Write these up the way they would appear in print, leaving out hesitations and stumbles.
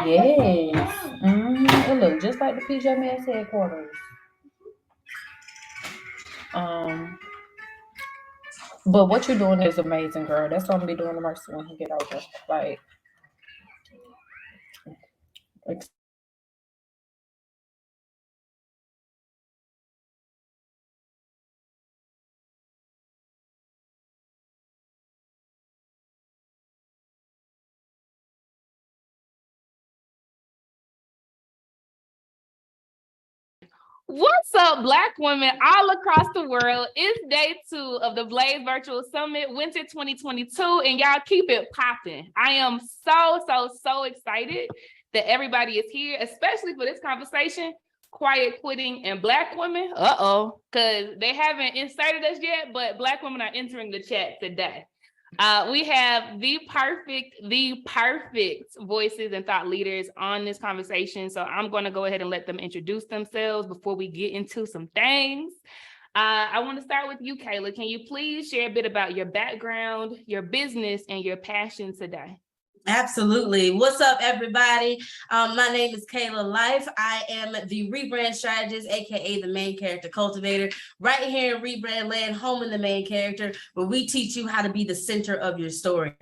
Yes. It looked just like the PJ Masks headquarters. Um, but what you're doing is amazing, girl. That's what I'm gonna be doing to Mercy when he get over. Like, What's up, Black women all across the world? It's day 2 of the Blaze Virtual Summit, Winter 2022, and y'all keep it popping. I am so excited that everybody is here, especially for this conversation, quiet quitting and Black women. Because they haven't inserted us yet, but Black women are entering the chat today. We have the perfect voices and thought leaders on this conversation. So I'm going to go ahead and let them introduce themselves before we get into some things. I want to start with you, Kayla. Can you please share a bit about your background, your business, and your passion today? Absolutely. What's up, everybody? My name is Kayla Life. I am the rebrand strategist, aka the main character cultivator, right here in Rebrand Land, home in the main character, where we teach you how to be the center of your story.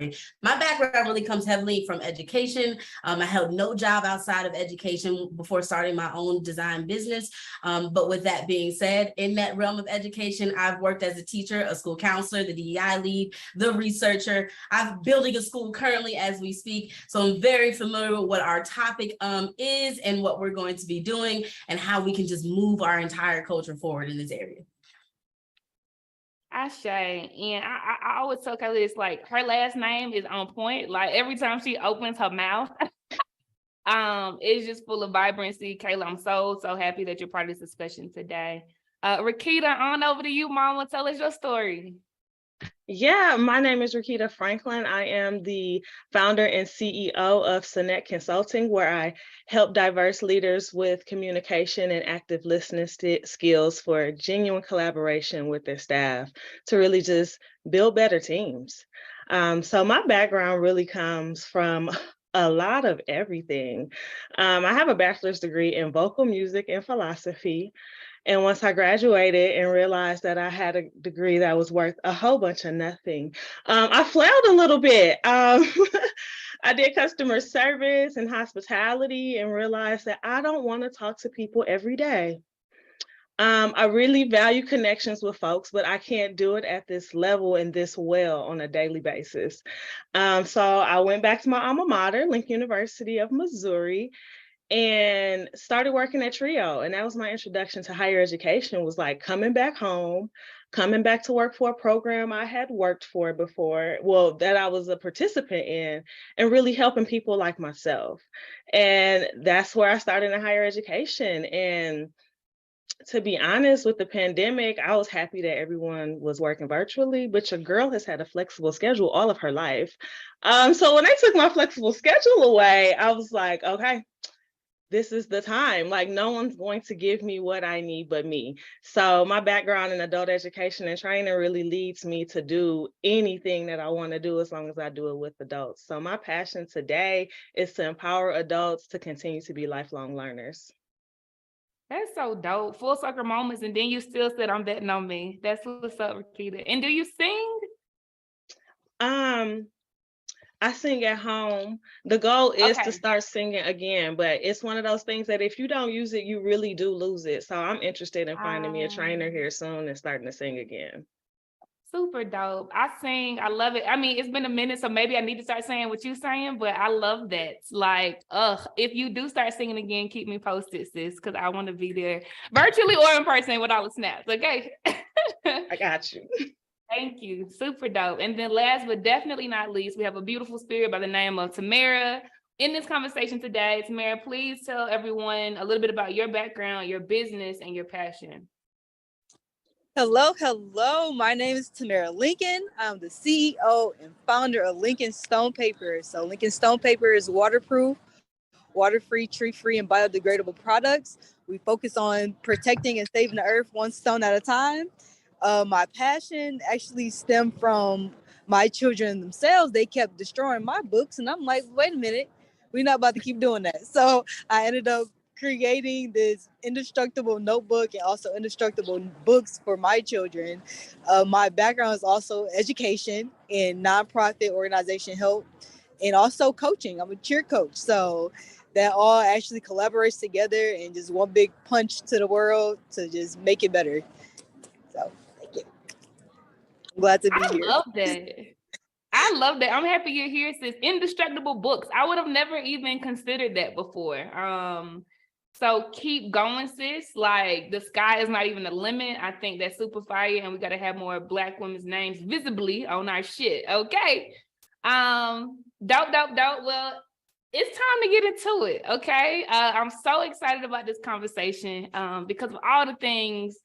My background really comes heavily from education. I held no job outside of education before starting my own design business. But with that being said, in that realm of education, I've worked as a teacher, a school counselor, the DEI lead, the researcher. I'm building a school currently as we speak. So I'm very familiar with what our topic is and what we're going to be doing and how we can just move our entire culture forward in this area. Ashe, and I always tell Kelly, it's like her last name is on point. Like every time she opens her mouth, it's just full of vibrancy. Kayla, I'm so happy that you're part of this discussion today. Rakita, on over to you, Mama. Tell us your story. Yeah, my name is Rakita Franklin. I am the founder and CEO of Sonnet Consulting, where I help diverse leaders with communication and active listening skills for genuine collaboration with their staff to really just build better teams. So my background really comes from a lot of everything. I have a bachelor's degree in vocal music and philosophy. And once I graduated and realized that I had a degree that was worth a whole bunch of nothing, I flailed a little bit. I did customer service and hospitality and realized that I don't want to talk to people every day. I really value connections with folks, but I can't do it at this level and this well on a daily basis. So I went back to my alma mater, Lincoln University of Missouri, and started working at Trio. And that was my introduction to higher education, was like coming back home, coming back to work for a program I had worked for before, well, that I was a participant in, and really helping people like myself. And that's where I started in higher education. And to be honest, with the pandemic, I was happy that everyone was working virtually, but your girl has had a flexible schedule all of her life. So when I took my flexible schedule away, I was like, okay, this is the time. Like, no one's going to give me what I need but me. So my background in adult education and training really leads me to do anything that I want to do as long as I do it with adults. So my passion today is to empower adults to continue to be lifelong learners. That's so dope. Full circle moments, and then you still said, I'm betting on me. That's what's up, Rakita. And do you sing? I sing at home. The goal is to start singing again, but it's one of those things that if you don't use it, you really do lose it. So I'm interested in finding me a trainer here soon and starting to sing again. Super dope. I sing. I love it. I mean, it's been a minute, so maybe I need to start saying what you're saying, but I love that. Like, if you do start singing again, keep me posted, sis, because I want to be there virtually or in person with all the snaps, okay? I got you. Thank you. Super dope. And then last but definitely not least, we have a beautiful spirit by the name of Tamara in this conversation today. Tamara, please tell everyone a little bit about your background, your business, and your passion. Hello. My name is Tamara Lincoln. I'm the CEO and founder of Lincoln Stone Paper. So Lincoln Stone Paper is waterproof, water-free, tree-free, and biodegradable products. We focus on protecting and saving the earth one stone at a time. My passion actually stemmed from my children themselves. They kept destroying my books, and I'm like, wait a minute, We're not about to keep doing that. So I ended up creating this indestructible notebook and also indestructible books for my children. My background is also education and nonprofit organization help, and also coaching. I'm a cheer coach. So that all actually collaborates together and just one big punch to the world to just make it better. So thank you. I'm glad to be I here. love that. I love that. I'm happy you're here, sis. Indestructible books. I would have never even considered that before. So keep going, sis. Like the sky is not even the limit. I think that's super fire, and we got to have more Black women's names visibly on our shit. Okay. Dope. Well, it's time to get into it. Okay. I'm so excited about this conversation because of all the things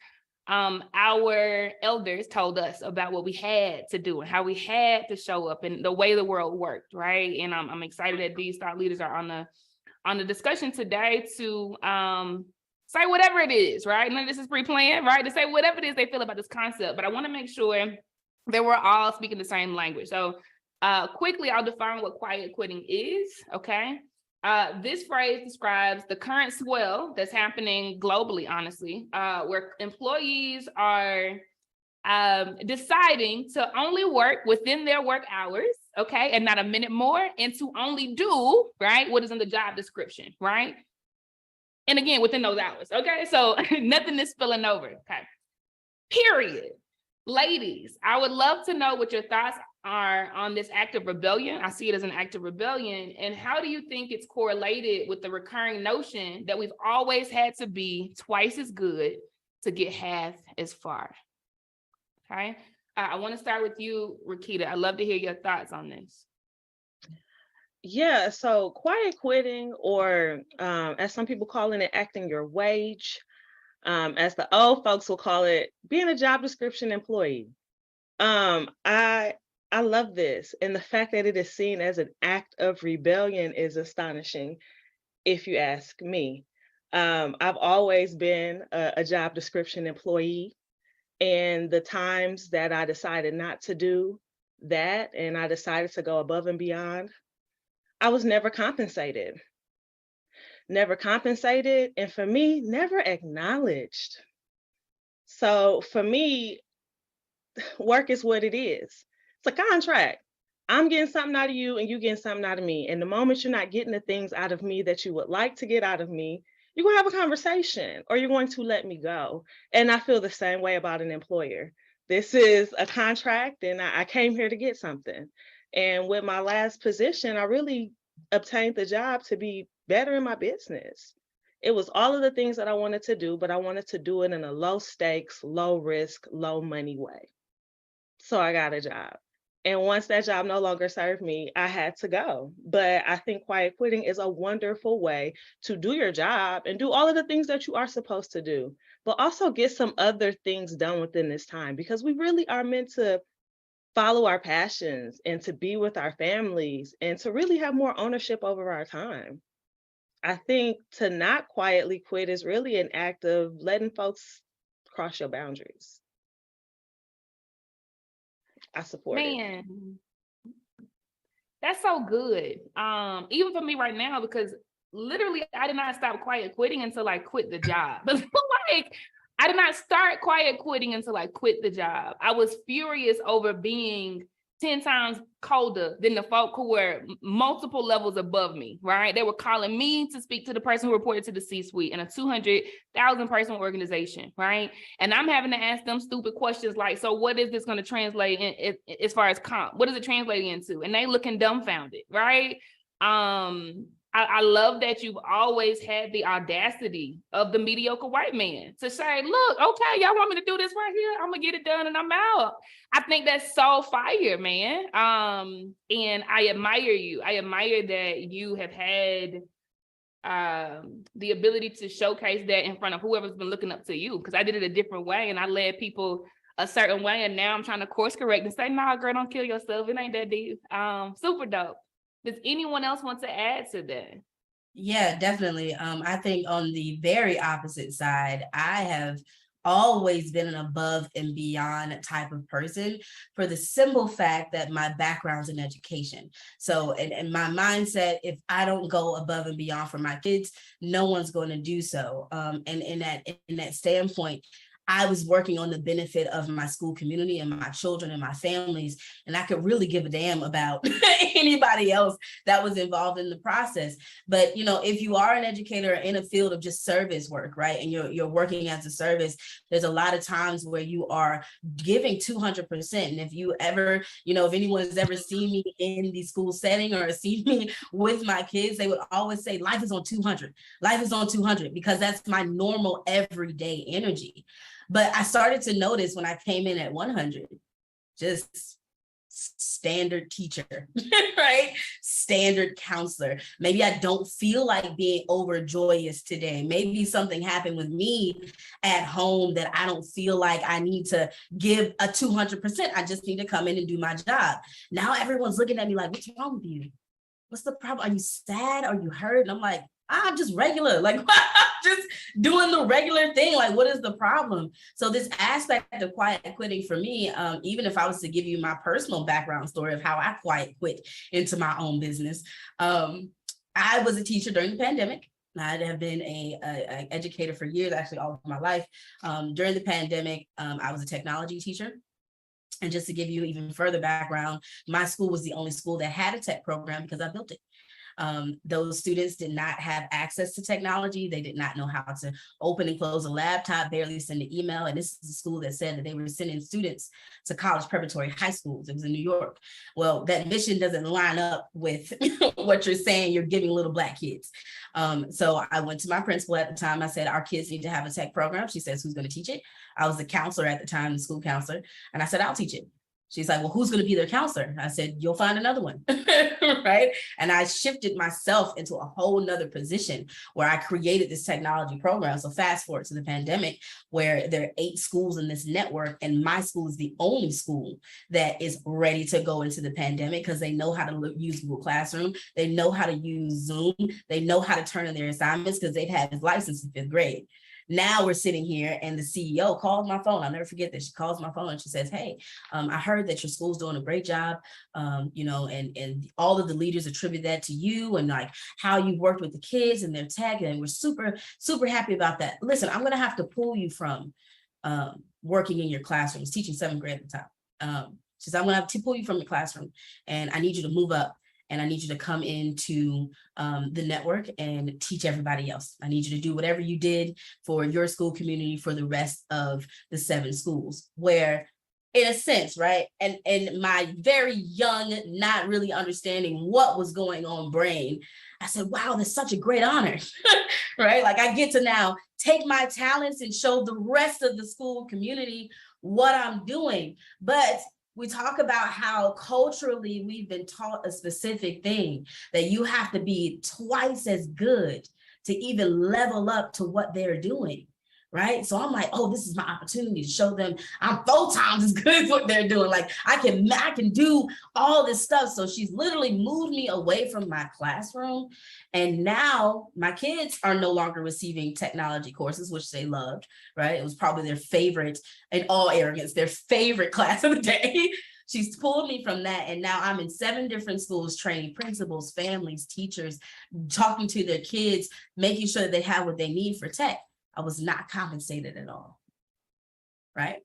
our elders told us about what we had to do and how we had to show up and the way the world worked, right? And I'm excited that these thought leaders are on the discussion today to say whatever it is, right? None of this is pre-planned, right? To say whatever it is they feel about this concept, but I want to make sure that we're all speaking the same language. So quickly, I'll define what quiet quitting is, okay? This phrase describes the current swell that's happening globally, honestly, where employees are deciding to only work within their work hours, okay, and not a minute more, and to only do, right, what is in the job description, right? And again, within those hours, okay? So nothing is spilling over, okay? Period. Ladies, I would love to know what your thoughts are on this act of rebellion. I see it as an act of rebellion. And how do you think it's correlated with the recurring notion that we've always had to be twice as good to get half as far? Okay. I want to start with you, Rakita. I'd love to hear your thoughts on this. Yeah, so quiet quitting, or as some people call it, acting your wage, as the old folks will call it, being a job description employee. I love this, and the fact that it is seen as an act of rebellion is astonishing, if you ask me. I've always been a job description employee, and the times that I decided not to do that and I decided to go above and beyond, I was never compensated. Never compensated, and for me, never acknowledged. So for me, work is what it is. It's a contract. I'm getting something out of you and you getting something out of me. And the moment you're not getting the things out of me that you would like to get out of me, you're going to have a conversation or you're going to let me go. And I feel the same way about an employer. This is a contract and I came here to get something. And with my last position, I really obtained the job to be better in my business. It was all of the things that I wanted to do, but I wanted to do it in a low stakes, low risk, low money way. So I got a job. And once that job no longer served me, I had to go. But I think quiet quitting is a wonderful way to do your job and do all of the things that you are supposed to do, but also get some other things done within this time, because we really are meant to follow our passions and to be with our families and to really have more ownership over our time. I think to not quietly quit is really an act of letting folks cross your boundaries. I support it. Man, that's so good. Even for me right now, because literally I did not stop quiet quitting until I quit the job. Like, I did not start quiet quitting until I quit the job. I was furious over being 10 times colder than the folk who were multiple levels above me, right? They were calling me to speak to the person who reported to the C-suite in a 200,000 person organization, right? And I'm having to ask them stupid questions like, so what is this going to translate in as far as comp? What is it translating into? And they looking dumbfounded, right? I love that you've always had the audacity of the mediocre white man to say, look, okay, y'all want me to do this right here? I'm gonna get it done and I'm out. I think that's so fire, man. And I admire you. I admire that you have had the ability to showcase that in front of whoever's been looking up to you, because I did it a different way and I led people a certain way, and now I'm trying to course correct and say, nah, girl, don't kill yourself. It ain't that deep. Super dope. Does anyone else want to add to that? Yeah, definitely. I think on the very opposite side, I have always been an above and beyond type of person for the simple fact that my background's in education. So, and my mindset, if I don't go above and beyond for my kids, no one's going to do so. And in that standpoint, I was working on the benefit of my school community and my children and my families, and I could really give a damn about anybody else that was involved in the process. But, you know, if you are an educator in a field of just service work, right, and you're working as a service, there's a lot of times where you are giving 200%. And if you ever, you know, if anyone's ever seen me in the school setting or seen me with my kids, they would always say, life is on 200. Life is on 200, because that's my normal everyday energy. But I started to notice when I came in at 100, just standard teacher, right? Standard counselor. Maybe I don't feel like being overjoyous today. Maybe something happened with me at home that I don't feel like I need to give a 200%. I just need to come in and do my job. Now everyone's looking at me like, what's wrong with you? What's the problem? Are you sad? Are you hurt? And I'm like, I'm just regular, like just doing the regular thing. Like, what is the problem? So this aspect of quiet quitting for me, even if I was to give you my personal background story of how I quiet quit into my own business, I was a teacher during the pandemic. I have been a educator for years, actually all of my life. During the pandemic, I was a technology teacher. And just to give you even further background, my school was the only school that had a tech program because I built it. Those students did not have access to technology. They did not know how to open and close a laptop, barely send an email. And this is a school that said that they were sending students to college preparatory high schools. It was in New York. Well, that mission doesn't line up with what you're saying you're giving little Black kids. So I went to my principal at the time. I said, our kids need to have a tech program. She says, who's going to teach it? I was the counselor at the time, the school counselor. And I said, I'll teach it. She's like, well, who's going to be their counselor? I said, you'll find another one, right? And I shifted myself into a whole nother position where I created this technology program. So fast forward to the pandemic, where there are 8 schools in this network, and my school is the only school that is ready to go into the pandemic because they know how to use Google Classroom. They know how to use Zoom. They know how to turn in their assignments because they've had this license in 5th grade. Now we're sitting here and the CEO calls my phone. I'll never forget this. She calls my phone and she says, hey, I heard that your school's doing a great job, you know, and all of the leaders attribute that to you and like how you worked with the kids and their tech. And we're super, super happy about that. Listen, I'm going to have to pull you from working in your classrooms, teaching 7th grade at the time. She says, I'm going to have to pull you from the classroom and I need you to move up. And I need you to come into the network and teach everybody else. I need you to do whatever you did for your school community for the rest of the 7 schools, where in a sense, right? And my very young, not really understanding what was going on brain, I said, wow, that's such a great honor, right? Like I get to now take my talents and show the rest of the school community what I'm doing. But we talk about how culturally we've been taught a specific thing, that you have to be twice as good to even level up to what they're doing, right? So I'm like, oh, this is my opportunity to show them I'm 4 times as good as what they're doing. Like I can do all this stuff. So she's literally moved me away from my classroom. And now my kids are no longer receiving technology courses, which they loved, right? It was probably their favorite, in all arrogance, their favorite class of the day. She's pulled me from that. And now I'm in 7 different schools, training principals, families, teachers, talking to their kids, making sure that they have what they need for tech. I was not compensated at all, right?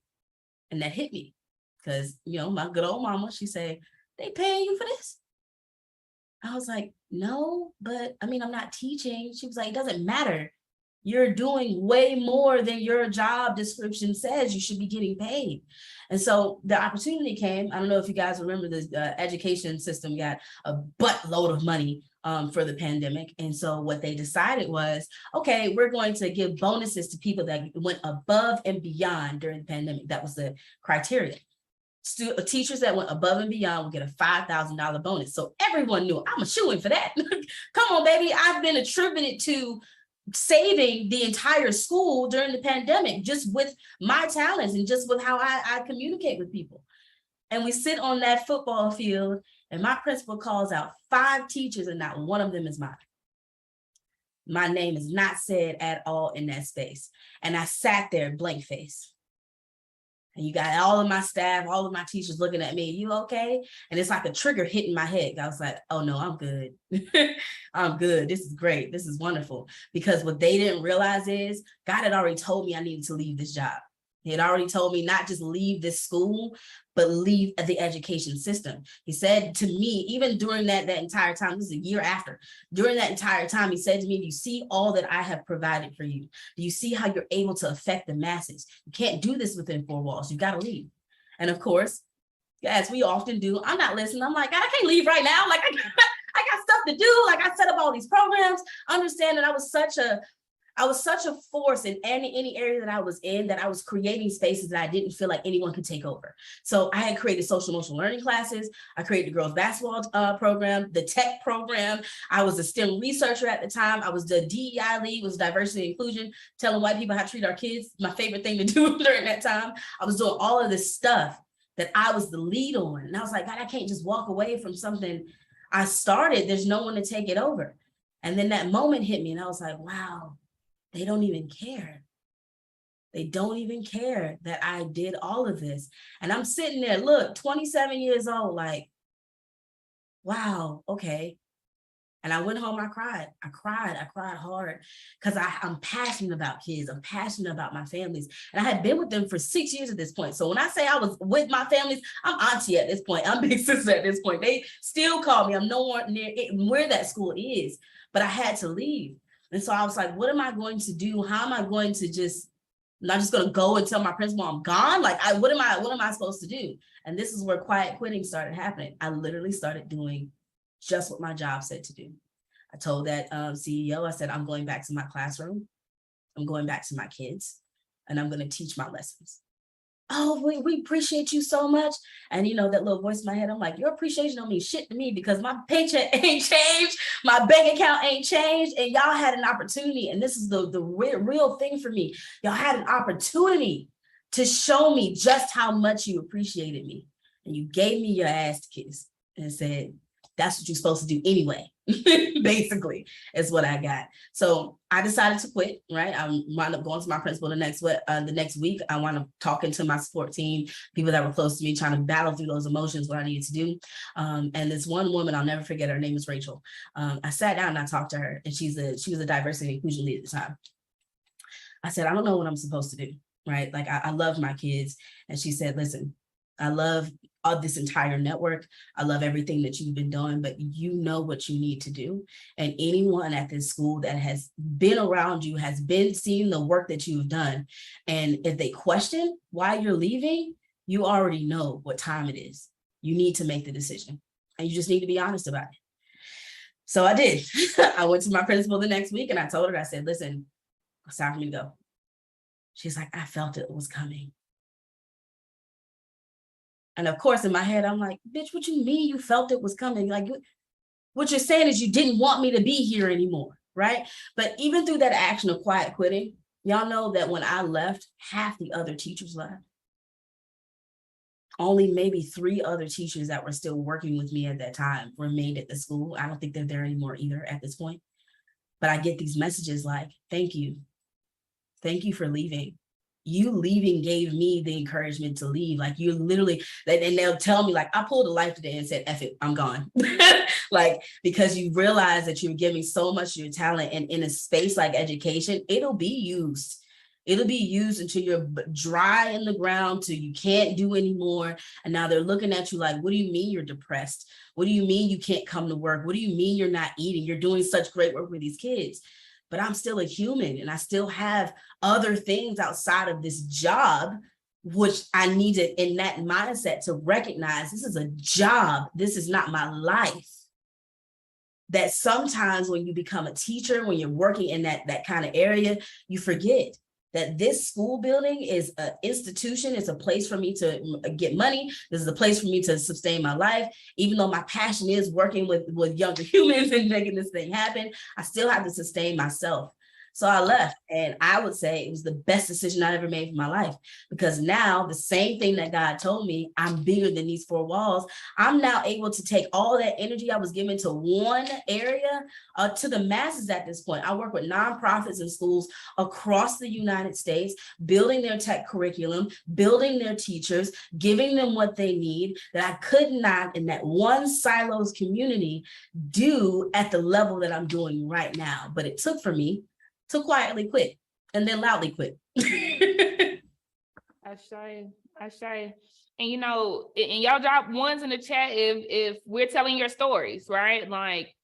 And that hit me because, you know, my good old mama, she said, they paying you for this? I was like, no, but I mean, I'm not teaching. She was like, it doesn't matter. You're doing way more than your job description says. You should be getting paid. And so the opportunity came. I don't know if you guys remember the education system got a buttload of money for the pandemic. And so what they decided was, okay, we're going to give bonuses to people that went above and beyond during the pandemic. That was the criteria. Teachers that went above and beyond would get a $5,000 bonus. So everyone knew I'm a shoo-in for that. Come on, baby. I've been attributed to saving the entire school during the pandemic, just with my talents and just with how I communicate with people. And we sit on that football field and my principal calls out 5 teachers and not one of them is mine. My name is not said at all in that space. And I sat there blank face. And you got all of my staff, all of my teachers looking at me, you okay? And it's like a trigger hitting my head. I was like, oh no, I'm good. I'm good. This is great. This is wonderful. Because what they didn't realize is God had already told me I needed to leave this job. He had already told me not just leave this school, but leave the education system. He said to me, even during that entire time, this is a year after, during that entire time, he said to me, do you see all that I have provided for you? Do you see how you're able to affect the masses? You can't do this within four walls. You got to leave. And of course, as we often do, I'm not listening. I'm like, God, I can't leave right now. Like I got stuff to do. Like I set up all these programs. Understand that I was such a force in any area that I was in, that I was creating spaces that I didn't feel like anyone could take over. So I had created social emotional learning classes. I created the girls basketball program, the tech program. I was a STEM researcher at the time. I was the DEI lead, was diversity and inclusion, telling white people how to treat our kids. My favorite thing to do during that time. I was doing all of this stuff that I was the lead on. And I was like, God, I can't just walk away from something I started. There's no one to take it over. And then that moment hit me and I was like, wow. They don't even care. They don't even care that I did all of this. And I'm sitting there, look, 27 years old, like, wow, okay. And I went home, I cried hard because I'm passionate about kids. I'm passionate about my families. And I had been with them for 6 years at this point. So when I say I was with my families, I'm auntie at this point. I'm big sister at this point. They still call me. I'm nowhere near where that school is, but I had to leave. And so I was like, what am I going to do? How am I going to not just going to go and tell my principal I'm gone? Like, what am I supposed to do? And this is where quiet quitting started happening. I literally started doing just what my job said to do. I told that CEO, I said, I'm going back to my classroom. I'm going back to my kids and I'm going to teach my lessons. Oh, we appreciate you so much. And you know, that little voice in my head, I'm like, your appreciation don't mean shit to me because my paycheck ain't changed. My bank account ain't changed. And y'all had an opportunity. And this is the real thing for me. Y'all had an opportunity to show me just how much you appreciated me. And you gave me your ass to kiss and said, that's what you're supposed to do anyway. Basically, is what I got. So I decided to quit, right? I wound up going to my principal the next week. I wound up talking to my support team, people that were close to me, trying to battle through those emotions, what I needed to do. And this one woman, I'll never forget, her name is Rachel. I sat down and I talked to her, and she was a diversity and inclusion lead at the time. I said, I don't know what I'm supposed to do, right? Like I love my kids. And she said, listen, I love this entire network. I love everything that you've been doing, but you know what you need to do. And anyone at this school that has been around you has been seeing the work that you've done. And if they question why you're leaving, you already know what time it is. You need to make the decision and you just need to be honest about it. So I did. I went to my principal the next week and I told her, I said, listen, it's time for me to go. She's like, I felt it was coming. And of course, in my head, I'm like, bitch, what you mean you felt it was coming? Like, what you're saying is you didn't want me to be here anymore, right? But even through that action of quiet quitting, y'all know that when I left, half the other teachers left. Only maybe 3 other teachers that were still working with me at that time remained at the school. I don't think they're there anymore either at this point. But I get these messages like, thank you. Thank you for leaving. You leaving gave me the encouragement to leave. Like you literally, and they'll tell me like, I pulled a life today and said, F it, I'm gone. Like, because you realize that you're giving so much of your talent, and in a space like education, it'll be used. It'll be used until you're dry in the ground, till you can't do anymore. And now they're looking at you like, what do you mean you're depressed? What do you mean you can't come to work? What do you mean you're not eating? You're doing such great work with these kids. But I'm still a human and I still have other things outside of this job, which I needed in that mindset to recognize this is a job. This is not my life. That sometimes when you become a teacher, when you're working in that kind of area, you forget that this school building is an institution. It's a place for me to get money. This is a place for me to sustain my life. Even though my passion is working with younger humans and making this thing happen, I still have to sustain myself. So I left, and I would say it was the best decision I ever made for my life, because now the same thing that God told me, I'm bigger than these four walls. I'm now able to take all that energy I was given to one area to the masses at this point. I work with nonprofits and schools across the United States, building their tech curriculum, building their teachers, giving them what they need that I could not in that one silos community do at the level that I'm doing right now. But it took for me to quietly quit and then loudly quit. I say, and you know, and y'all drop ones in the chat if we're telling your stories, right? Like,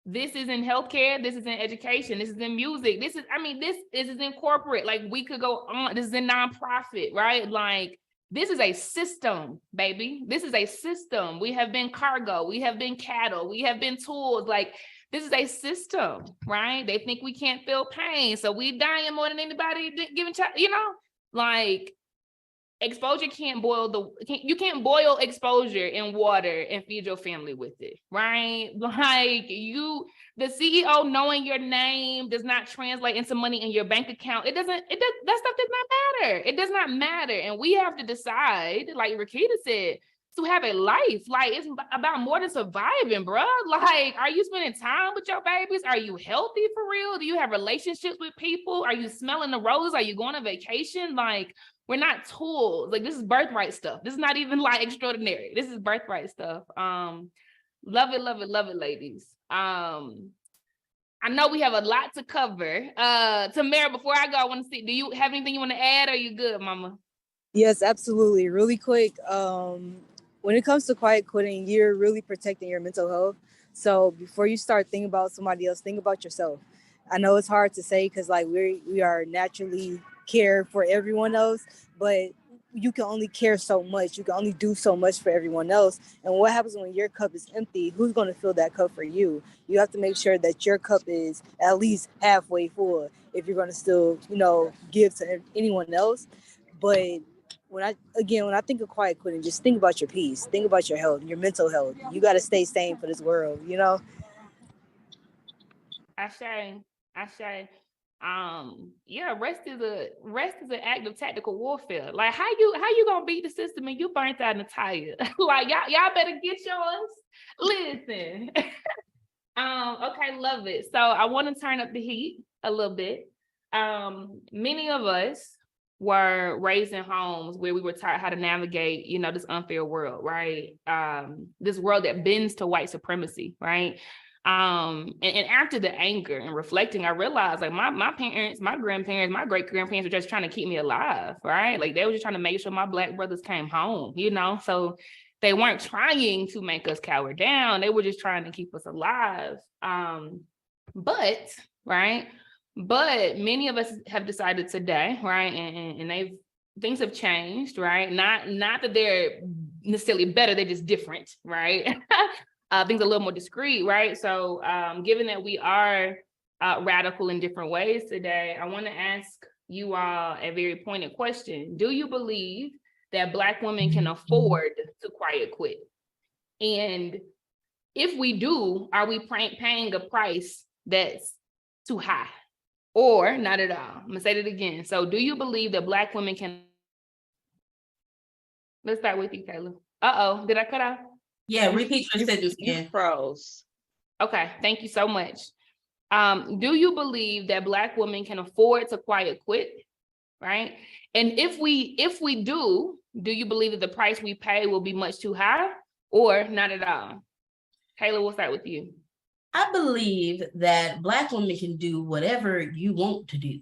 this is in healthcare, this is in education, this is in music, this is in corporate. Like, we could go on. This is in nonprofit, right? Like, this is a system, baby. This is a system. We have been cargo, we have been cattle, we have been tools. Like, this is a system, right? They think we can't feel pain, so we dying more than anybody giving, you know, like, exposure you can't boil exposure in water and feed your family with it, right? Like, the CEO knowing your name does not translate into money in your bank account. That stuff does not matter. It does not matter. And we have to decide, like Rakita said, to have a life. Like, it's about more than surviving, bro. Like, are you spending time with your babies? Are you healthy for real? Do you have relationships with people? Are you smelling the roses? Are you going on vacation? Like, we're not tools. Like, this is birthright stuff. This is not even like extraordinary. This is birthright stuff. Love it, ladies. I know we have a lot to cover. Tamara, before I go, I want to see, do you have anything you want to add, or are you good, mama? Yes, absolutely. Really quick. When it comes to quiet quitting, you're really protecting your mental health. So before you start thinking about somebody else, think about yourself. I know it's hard to say because like we are naturally care for everyone else, but you can only care so much. You can only do so much for everyone else. And what happens when your cup is empty? Who's going to fill that cup for you? You have to make sure that your cup is at least halfway full if you're going to still, you know, give to anyone else. But when I think of quiet quitting, just think about your peace, think about your health, your mental health. You got to stay sane for this world, you know? I say, yeah, rest is an act of tactical warfare. Like, how you gonna beat the system and you burnt out and tired? Like, y'all better get yours. Listen. Okay, love it. So I want to turn up the heat a little bit. Many of us were raised in homes where we were taught how to navigate, you know, this unfair world, right? This world that bends to white supremacy, right? And after the anger and reflecting, I realized, like, my parents, my grandparents, my great-grandparents were just trying to keep me alive, right? Like, they were just trying to make sure my Black brothers came home, you know? So they weren't trying to make us cower down. They were just trying to keep us alive. But many of us have decided today, right? And things have changed, right? Not that they're necessarily better, they're just different, right? Things are a little more discreet, right? So given that we are radical in different ways today, I want to ask you all a very pointed question. Do you believe that Black women can afford to quiet quit? And if we do, are we paying a price that's too high? Or not at all? I'm gonna say it again. So do you believe that Black women can? Let's start with you, Kayla. Uh-oh, did I cut out? Yeah, repeat your sentence again. You froze. Okay, thank you so much. Do you believe that Black women can afford to quiet quit, right? And if we do you believe that the price we pay will be much too high, or not at all? Kayla, we'll start with you. I believe that Black women can do whatever you want to do.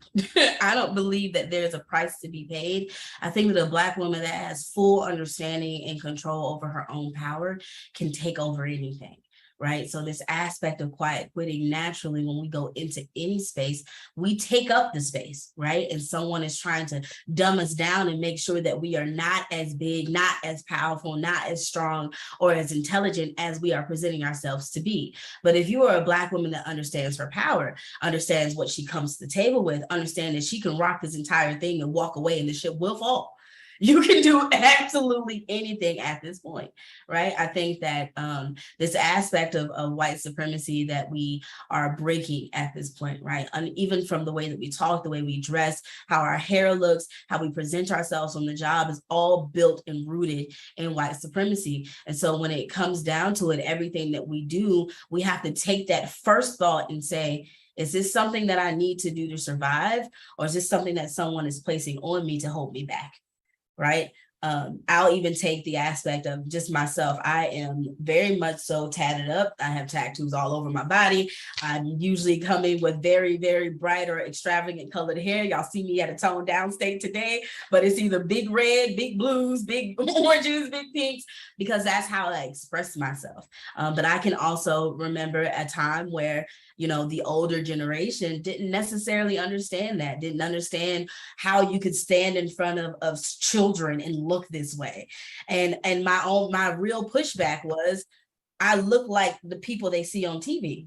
I don't believe that there's a price to be paid. I think that a Black woman that has full understanding and control over her own power can take over anything. Right. So this aspect of quiet quitting, naturally, when we go into any space, we take up the space, right? And someone is trying to dumb us down and make sure that we are not as big, not as powerful, not as strong or as intelligent as we are presenting ourselves to be. But if you are a Black woman that understands her power, understands what she comes to the table with, understands that she can rock this entire thing and walk away and the ship will fall. You can do absolutely anything at this point, right? I think that this aspect of white supremacy that we are breaking at this point, right? And even from the way that we talk, the way we dress, how our hair looks, how we present ourselves on the job is all built and rooted in white supremacy. And so when it comes down to it, everything that we do, we have to take that first thought and say, is this something that I need to do to survive? Or is this something that someone is placing on me to hold me back? Right? I'll even take the aspect of just myself. I am very much so tatted up. I have tattoos all over my body. I'm usually coming with very, very bright or extravagant colored hair. Y'all see me at a toned down state today, but it's either big red, big blues, big oranges, big pinks, because that's how I express myself. But I can also remember a time where, you know, the older generation didn't necessarily understand that, didn't understand how you could stand in front of children and look this way. And my real pushback was, I look like the people they see on TV.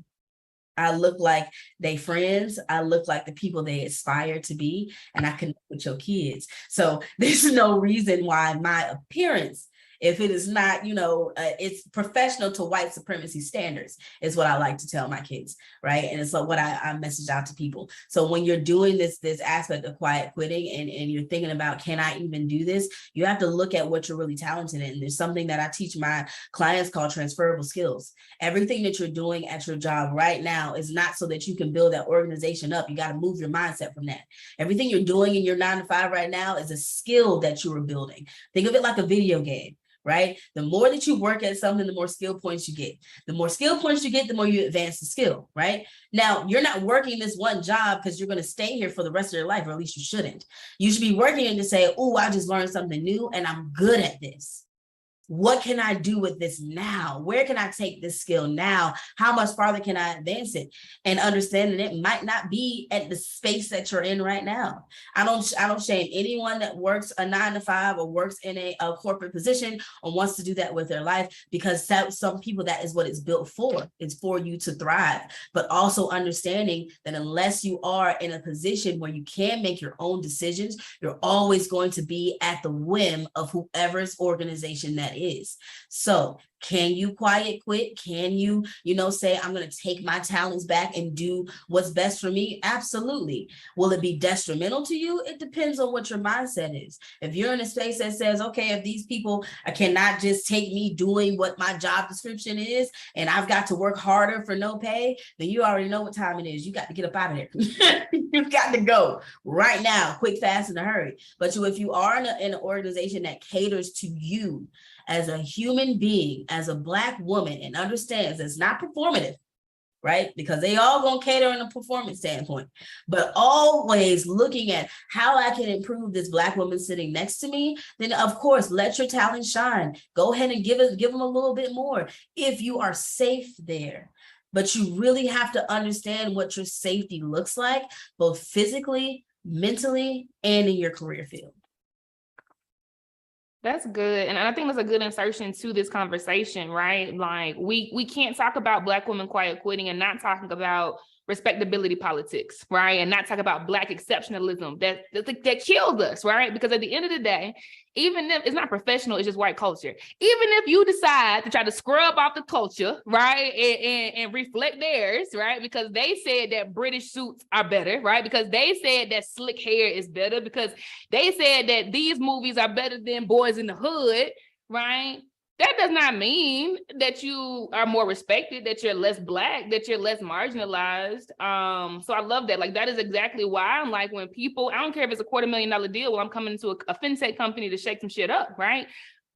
I look like they friends. I look like the people they aspire to be, and I connect with your kids. So there's no reason why my appearance, if it is not, you know, it's professional to white supremacy standards, is what I like to tell my kids, right? And it's like what I message out to people. So when you're doing this aspect of quiet quitting and you're thinking about, can I even do this? You have to look at what you're really talented in. There's something that I teach my clients called transferable skills. Everything that you're doing at your job right now is not so that you can build that organization up. You got to move your mindset from that. Everything you're doing in your 9 to 5 right now is a skill that you are building. Think of it like a video game. Right? The more that you work at something, the more skill points you get. The more skill points you get, the more you advance the skill, right? Now, you're not working this one job because you're going to stay here for the rest of your life, or at least you shouldn't. You should be working in to say, oh, I just learned something new and I'm good at this. What can I do with this now? Where can I take this skill now? How much farther can I advance it? And understanding it might not be at the space that you're in right now. I don't shame anyone that works a 9 to 5 or works in a corporate position or wants to do that with their life, because some people, that is what it's built for. It's for you to thrive, but also understanding that unless you are in a position where you can make your own decisions, you're always going to be at the whim of whoever's organization that is. So can you quiet quit? Can you, say, I'm going to take my talents back and do what's best for me? Absolutely. Will it be detrimental to you? It depends on what your mindset is. If you're in a space that says, okay, if these people cannot just take me doing what my job description is, and I've got to work harder for no pay, then you already know what time it is. You got to get up out of there. You've got to go right now, quick, fast, in a hurry. But if you are in an organization that caters to you as a human being, as a Black woman, and understands it's not performative, right? Because they all gonna cater in a performance standpoint, but always looking at how I can improve this Black woman sitting next to me, then of course, let your talent shine. Go ahead and give them a little bit more if you are safe there. But you really have to understand what your safety looks like, both physically, mentally, and in your career field. That's good. And I think that's a good insertion to this conversation, right? Like we can't talk about Black women quiet quitting and not talking about respectability politics, right? And not talk about Black exceptionalism that kills us, right? Because at the end of the day, even if it's not professional, it's just white culture. Even if you decide to try to scrub off the culture, right? And reflect theirs, right? Because they said that British suits are better, right? Because they said that slick hair is better, because they said that these movies are better than Boys in the Hood, right? That does not mean that you are more respected, that you're less Black, that you're less marginalized. So I love that. Like, that is exactly why I'm like, when people, I don't care if it's a $250,000 deal, well, I'm coming into a fintech company to shake some shit up, right?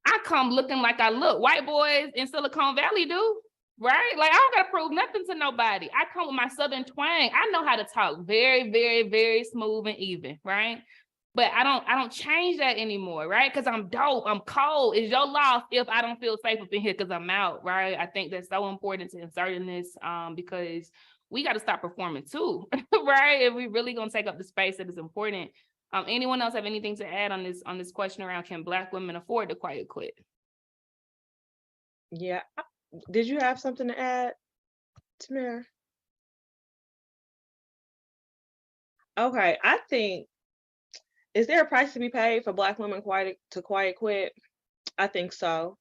I come looking like I look. White boys in Silicon Valley do, right? Like, I don't gotta prove nothing to nobody. I come with my Southern twang. I know how to talk very, very, very smooth and even, right? But I don't change that anymore, right? Because I'm dope, I'm cold. It's your loss if I don't feel safe up in here because I'm out, right? I think that's so important to insert in this, because we got to stop performing too, right? If we really gonna take up the space that is important. Anyone else have anything to add on this question around, can Black women afford to quiet quit? Yeah. Did you have something to add, Tamara? Okay, I think Is there a price to be paid for Black women to quiet quit? I think so.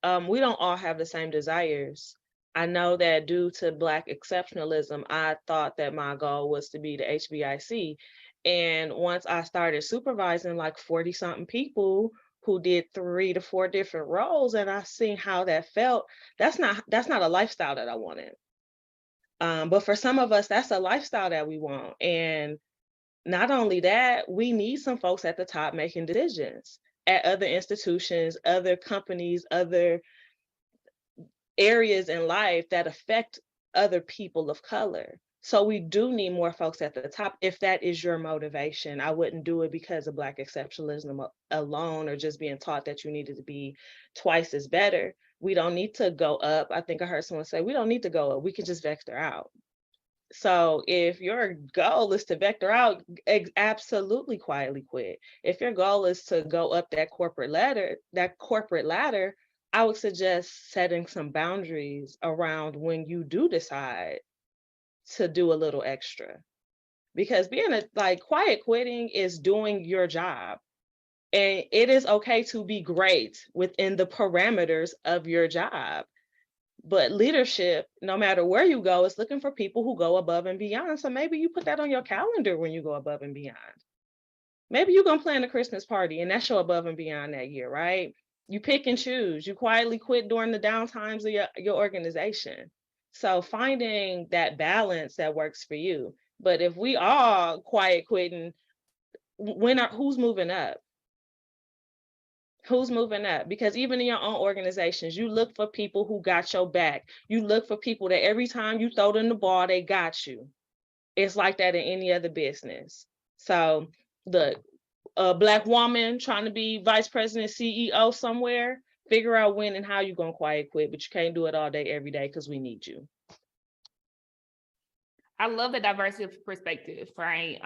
We don't all have the same desires. I know that due to Black exceptionalism, I thought that my goal was to be the HBIC. And once I started supervising like 40 something people who did 3 to 4 different roles, and I seen how that felt, that's not a lifestyle that I wanted. But for some of us, that's a lifestyle that we want. And not only that, we need some folks at the top making decisions at other institutions, other companies, other areas in life that affect other people of color. So we do need more folks at the top if that is your motivation. I wouldn't do it because of Black exceptionalism alone, or just being taught that you needed to be twice as better. We don't need to go up. I think I heard someone say, we don't need to go up. We can just vector out. So if your goal is to vector out, absolutely quietly quit. If your goal is to go up that corporate ladder, I would suggest setting some boundaries around when you do decide to do a little extra. Because quiet quitting is doing your job. And it is okay to be great within the parameters of your job. But leadership, no matter where you go, is looking for people who go above and beyond. So maybe you put that on your calendar when you go above and beyond. Maybe you're going to plan a Christmas party and that's your above and beyond that year, right? You pick and choose. You quietly quit during the downtimes of your organization. So finding that balance that works for you. But if we all quiet quitting, who's moving up? Who's moving up? Because even in your own organizations, you look for people who got your back. You look for people that every time you throw them the ball, they got you. It's like that in any other business. So the Black woman trying to be vice president, CEO somewhere, figure out when and how you're going to quiet quit, but you can't do it all day, every day, because we need you. I love the diversity of perspective, right?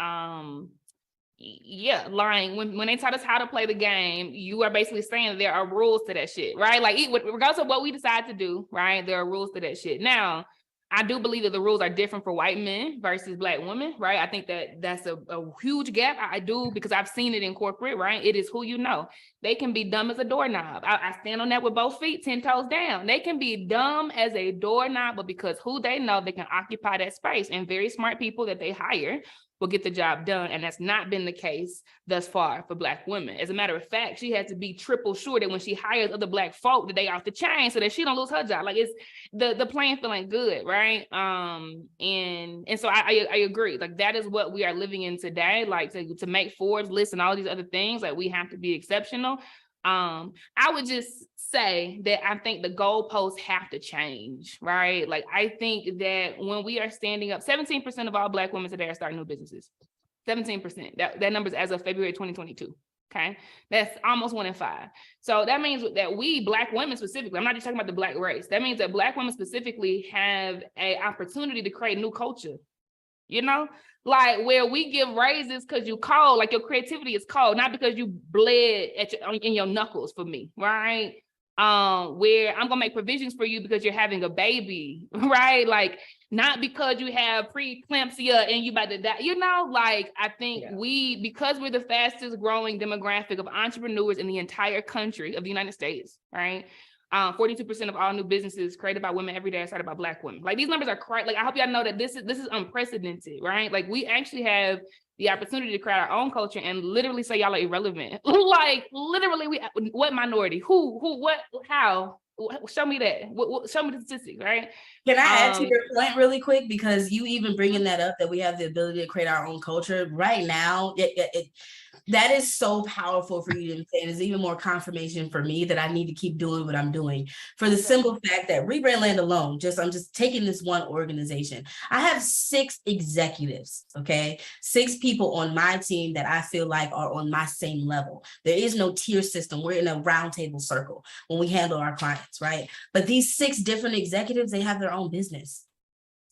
Yeah, lying. When they taught us how to play the game, you are basically saying there are rules to that shit, right? Like, regardless of what we decide to do, right? There are rules to that shit. Now, I do believe that the rules are different for white men versus Black women, right? I think that that's a huge gap. I do, because I've seen it in corporate, right? It is who you know. They can be dumb as a doorknob. I stand on that with both feet, 10 toes down. They can be dumb as a doorknob, but because who they know, they can occupy that space. And very smart people that they hire will get the job done. And that's not been the case thus far for Black women. As a matter of fact, she has to be triple sure that when she hires other Black folk, that they off the chain so that she don't lose her job. Like, it's the playing feeling good, right? And so I agree. Like, that is what we are living in today. Like, to make Forbes lists and all these other things, like, we have to be exceptional. I would just say that I think the goalposts have to change, right? Like, I think that when we are standing up, 17% of all Black women today are starting new businesses. 17%. That number is as of February 2022. Okay, that's almost 1 in 5. So that means that we Black women specifically, I'm not just talking about the Black race. That means that Black women specifically have an opportunity to create new culture. You know, like, where we give raises because you cold, like your creativity is cold, not because you bled in your knuckles for me, right? Where I'm gonna make provisions for you because you're having a baby, right? Like, not because you have preeclampsia and you about to die, you know, like, I think because we're the fastest growing demographic of entrepreneurs in the entire country of the United States, right? 42% of all new businesses created by women every day are started by Black women. Like, these numbers are crazy. Like, I hope y'all know that this is unprecedented, right? Like, we actually have the opportunity to create our own culture and literally say y'all are irrelevant. Like, literally, what minority? Who, what, how? Show me that. Show me the statistics, right? Can I add to your point really quick? Because you even bringing that up, that we have the ability to create our own culture right now, that is so powerful for you to say. It's even more confirmation for me that I need to keep doing what I'm doing, for the simple fact that Rebrandland alone, I'm just taking this one organization. I have 6 executives, okay? 6 people on my team that I feel like are on my same level. There is no tier system. We're in a roundtable circle when we handle our clients, right? But these 6 different executives, they have their own business.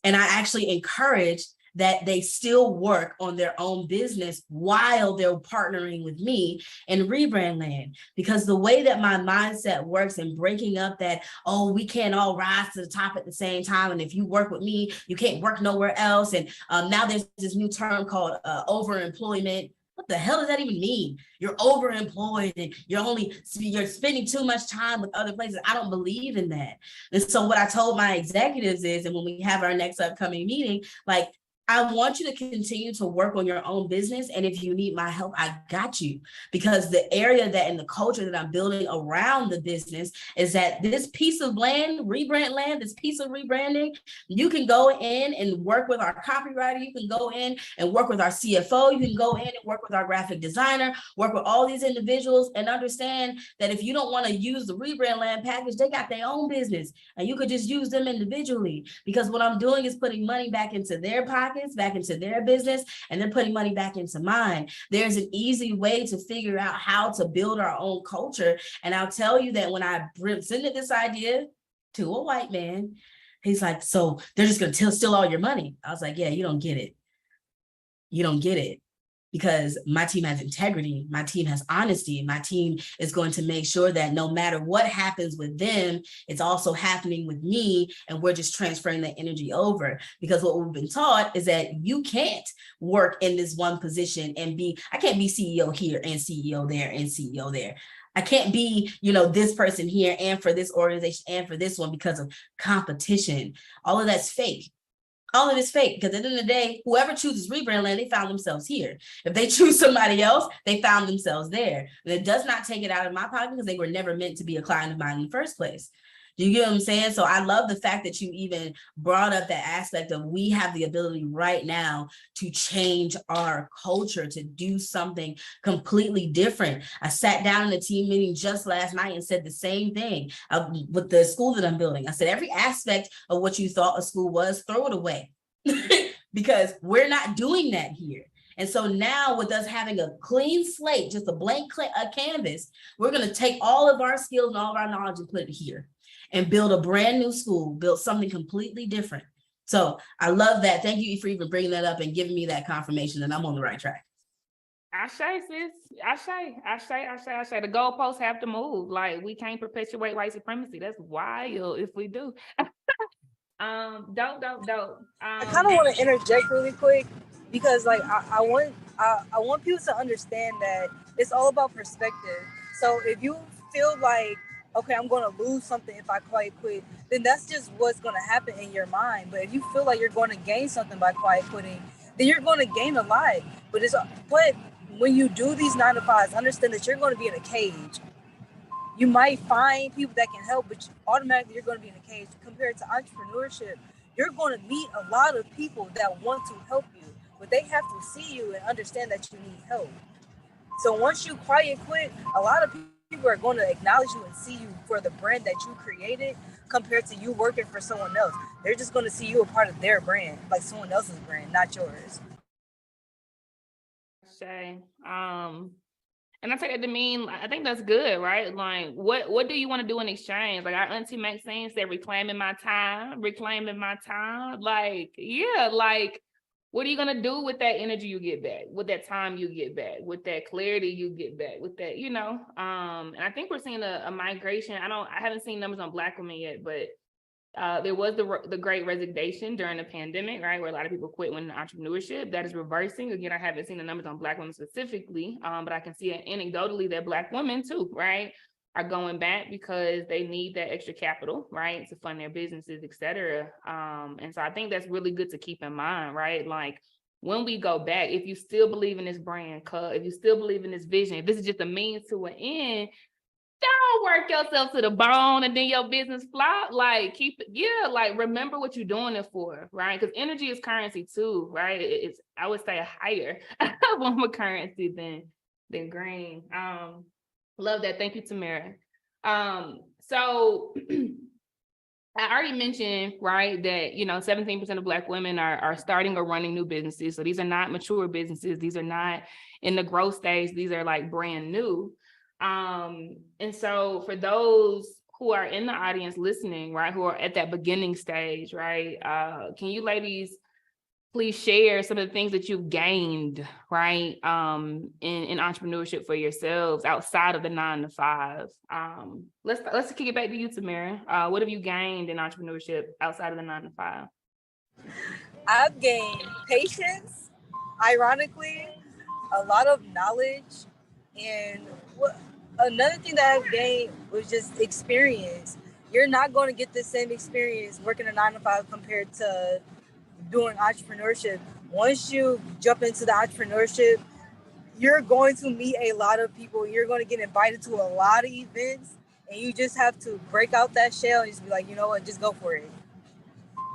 And I actually encourage that they still work on their own business while they're partnering with me in Rebrandland. Because the way that my mindset works and breaking up that, oh, we can't all rise to the top at the same time, and if you work with me, you can't work nowhere else. And now there's this new term called overemployment. What the hell does that even mean? You're overemployed and you're spending too much time with other places. I don't believe in that. And so what I told my executives is, and when we have our next upcoming meeting, like, I want you to continue to work on your own business. And if you need my help, I got you. Because the area that and the culture that I'm building around the business is that this piece of land, rebrand land, this piece of rebranding, you can go in and work with our copywriter. You can go in and work with our CFO. You can go in and work with our graphic designer, work with all these individuals, and understand that if you don't want to use the rebrand land package, they got their own business and you could just use them individually. Because what I'm doing is putting money back into their pockets, back into their business, and they're putting money back into mine. There's an easy way to figure out how to build our own culture. And I'll tell you that when I presented this idea to a white man, he's like, so they're just going to steal all your money. I was like, yeah, you don't get it. You don't get it. Because my team has integrity, my team has honesty, my team is going to make sure that no matter what happens with them, it's also happening with me, and we're just transferring that energy over. Because what we've been taught is that you can't work in this one position and I can't be CEO here and CEO there and CEO there. I can't be, this person here and for this organization and for this one because of competition. All of that's fake. All of it's fake, because at the end of the day, whoever chooses rebrand land, they found themselves here. If they choose somebody else, they found themselves there. And it does not take it out of my pocket because they were never meant to be a client of mine in the first place. Do you get what I'm saying? So I love the fact that you even brought up that aspect of we have the ability right now to change our culture, to do something completely different. I sat down in a team meeting just last night and said the same thing with the school that I'm building. I said, every aspect of what you thought a school was, throw it away because we're not doing that here. And so now with us having a clean slate, just a blank canvas, we're going to take all of our skills and all of our knowledge and put it here and build a brand new school, build something completely different. So I love that. Thank you for even bringing that up and giving me that confirmation that I'm on the right track. I say, sis. I say. The goalposts have to move. Like, we can't perpetuate white supremacy. That's wild if we do. Dope. I kind of want to interject really quick because, like, I want people to understand that it's all about perspective. So if you feel like, okay, I'm going to lose something if I quiet quit, then that's just what's going to happen in your mind. But if you feel like you're going to gain something by quiet quitting, then you're going to gain a lot. But when you do these 9 to 5s, understand that you're going to be in a cage. You might find people that can help, but automatically you're going to be in a cage. Compared to entrepreneurship, you're going to meet a lot of people that want to help you, but they have to see you and understand that you need help. So once you quiet quit, a lot of people are going to acknowledge you and see you for the brand that you created compared to you working for someone else. They're just going to see you a part of their brand, like someone else's brand, not yours. Shay, and I take that to mean, I think that's good, right? Like, what do you want to do in exchange? Like, our auntie Maxine said, reclaiming my time. Like, yeah, like, what are you going to do with that energy you get back, with that time you get back, with that clarity you get back, with that, and I think we're seeing a migration. I haven't seen numbers on Black women yet, but there was the great resignation during the pandemic, right, where a lot of people quit when entrepreneurship. That is reversing. Again, I haven't seen the numbers on Black women specifically, but I can see it anecdotally that Black women too, right, are going back because they need that extra capital, right, to fund their businesses, et cetera. And so I think that's really good to keep in mind, right? Like, when we go back, if you still believe in this brand, if you still believe in this vision, if this is just a means to an end, don't work yourself to the bone and then your business flop. Like, keep it, like, remember what you're doing it for, right? Because energy is currency too, right? It's, I would say, a higher form of currency than green. Love that. Thank you, Tamara. So I already mentioned, right, that 17% of Black women are starting or running new businesses. So these are not mature businesses. These are not in the growth stage. These are like brand new. And so for those who are in the audience listening, right, who are at that beginning stage, right, can you ladies please share some of the things that you've gained, right, in entrepreneurship for yourselves outside of the 9 to 5? Let's kick it back to you, Tamara. What have you gained in entrepreneurship outside of the 9 to 5? I've gained patience, ironically. a lot of knowledge. And another thing that I've gained was just experience. You're not going to get the same experience working a 9 to 5 compared to doing entrepreneurship. Once you jump into the entrepreneurship, you're going to meet a lot of people. You're going to get invited to a lot of events, and you just have to break out that shell and just be like, you know what, just go for it.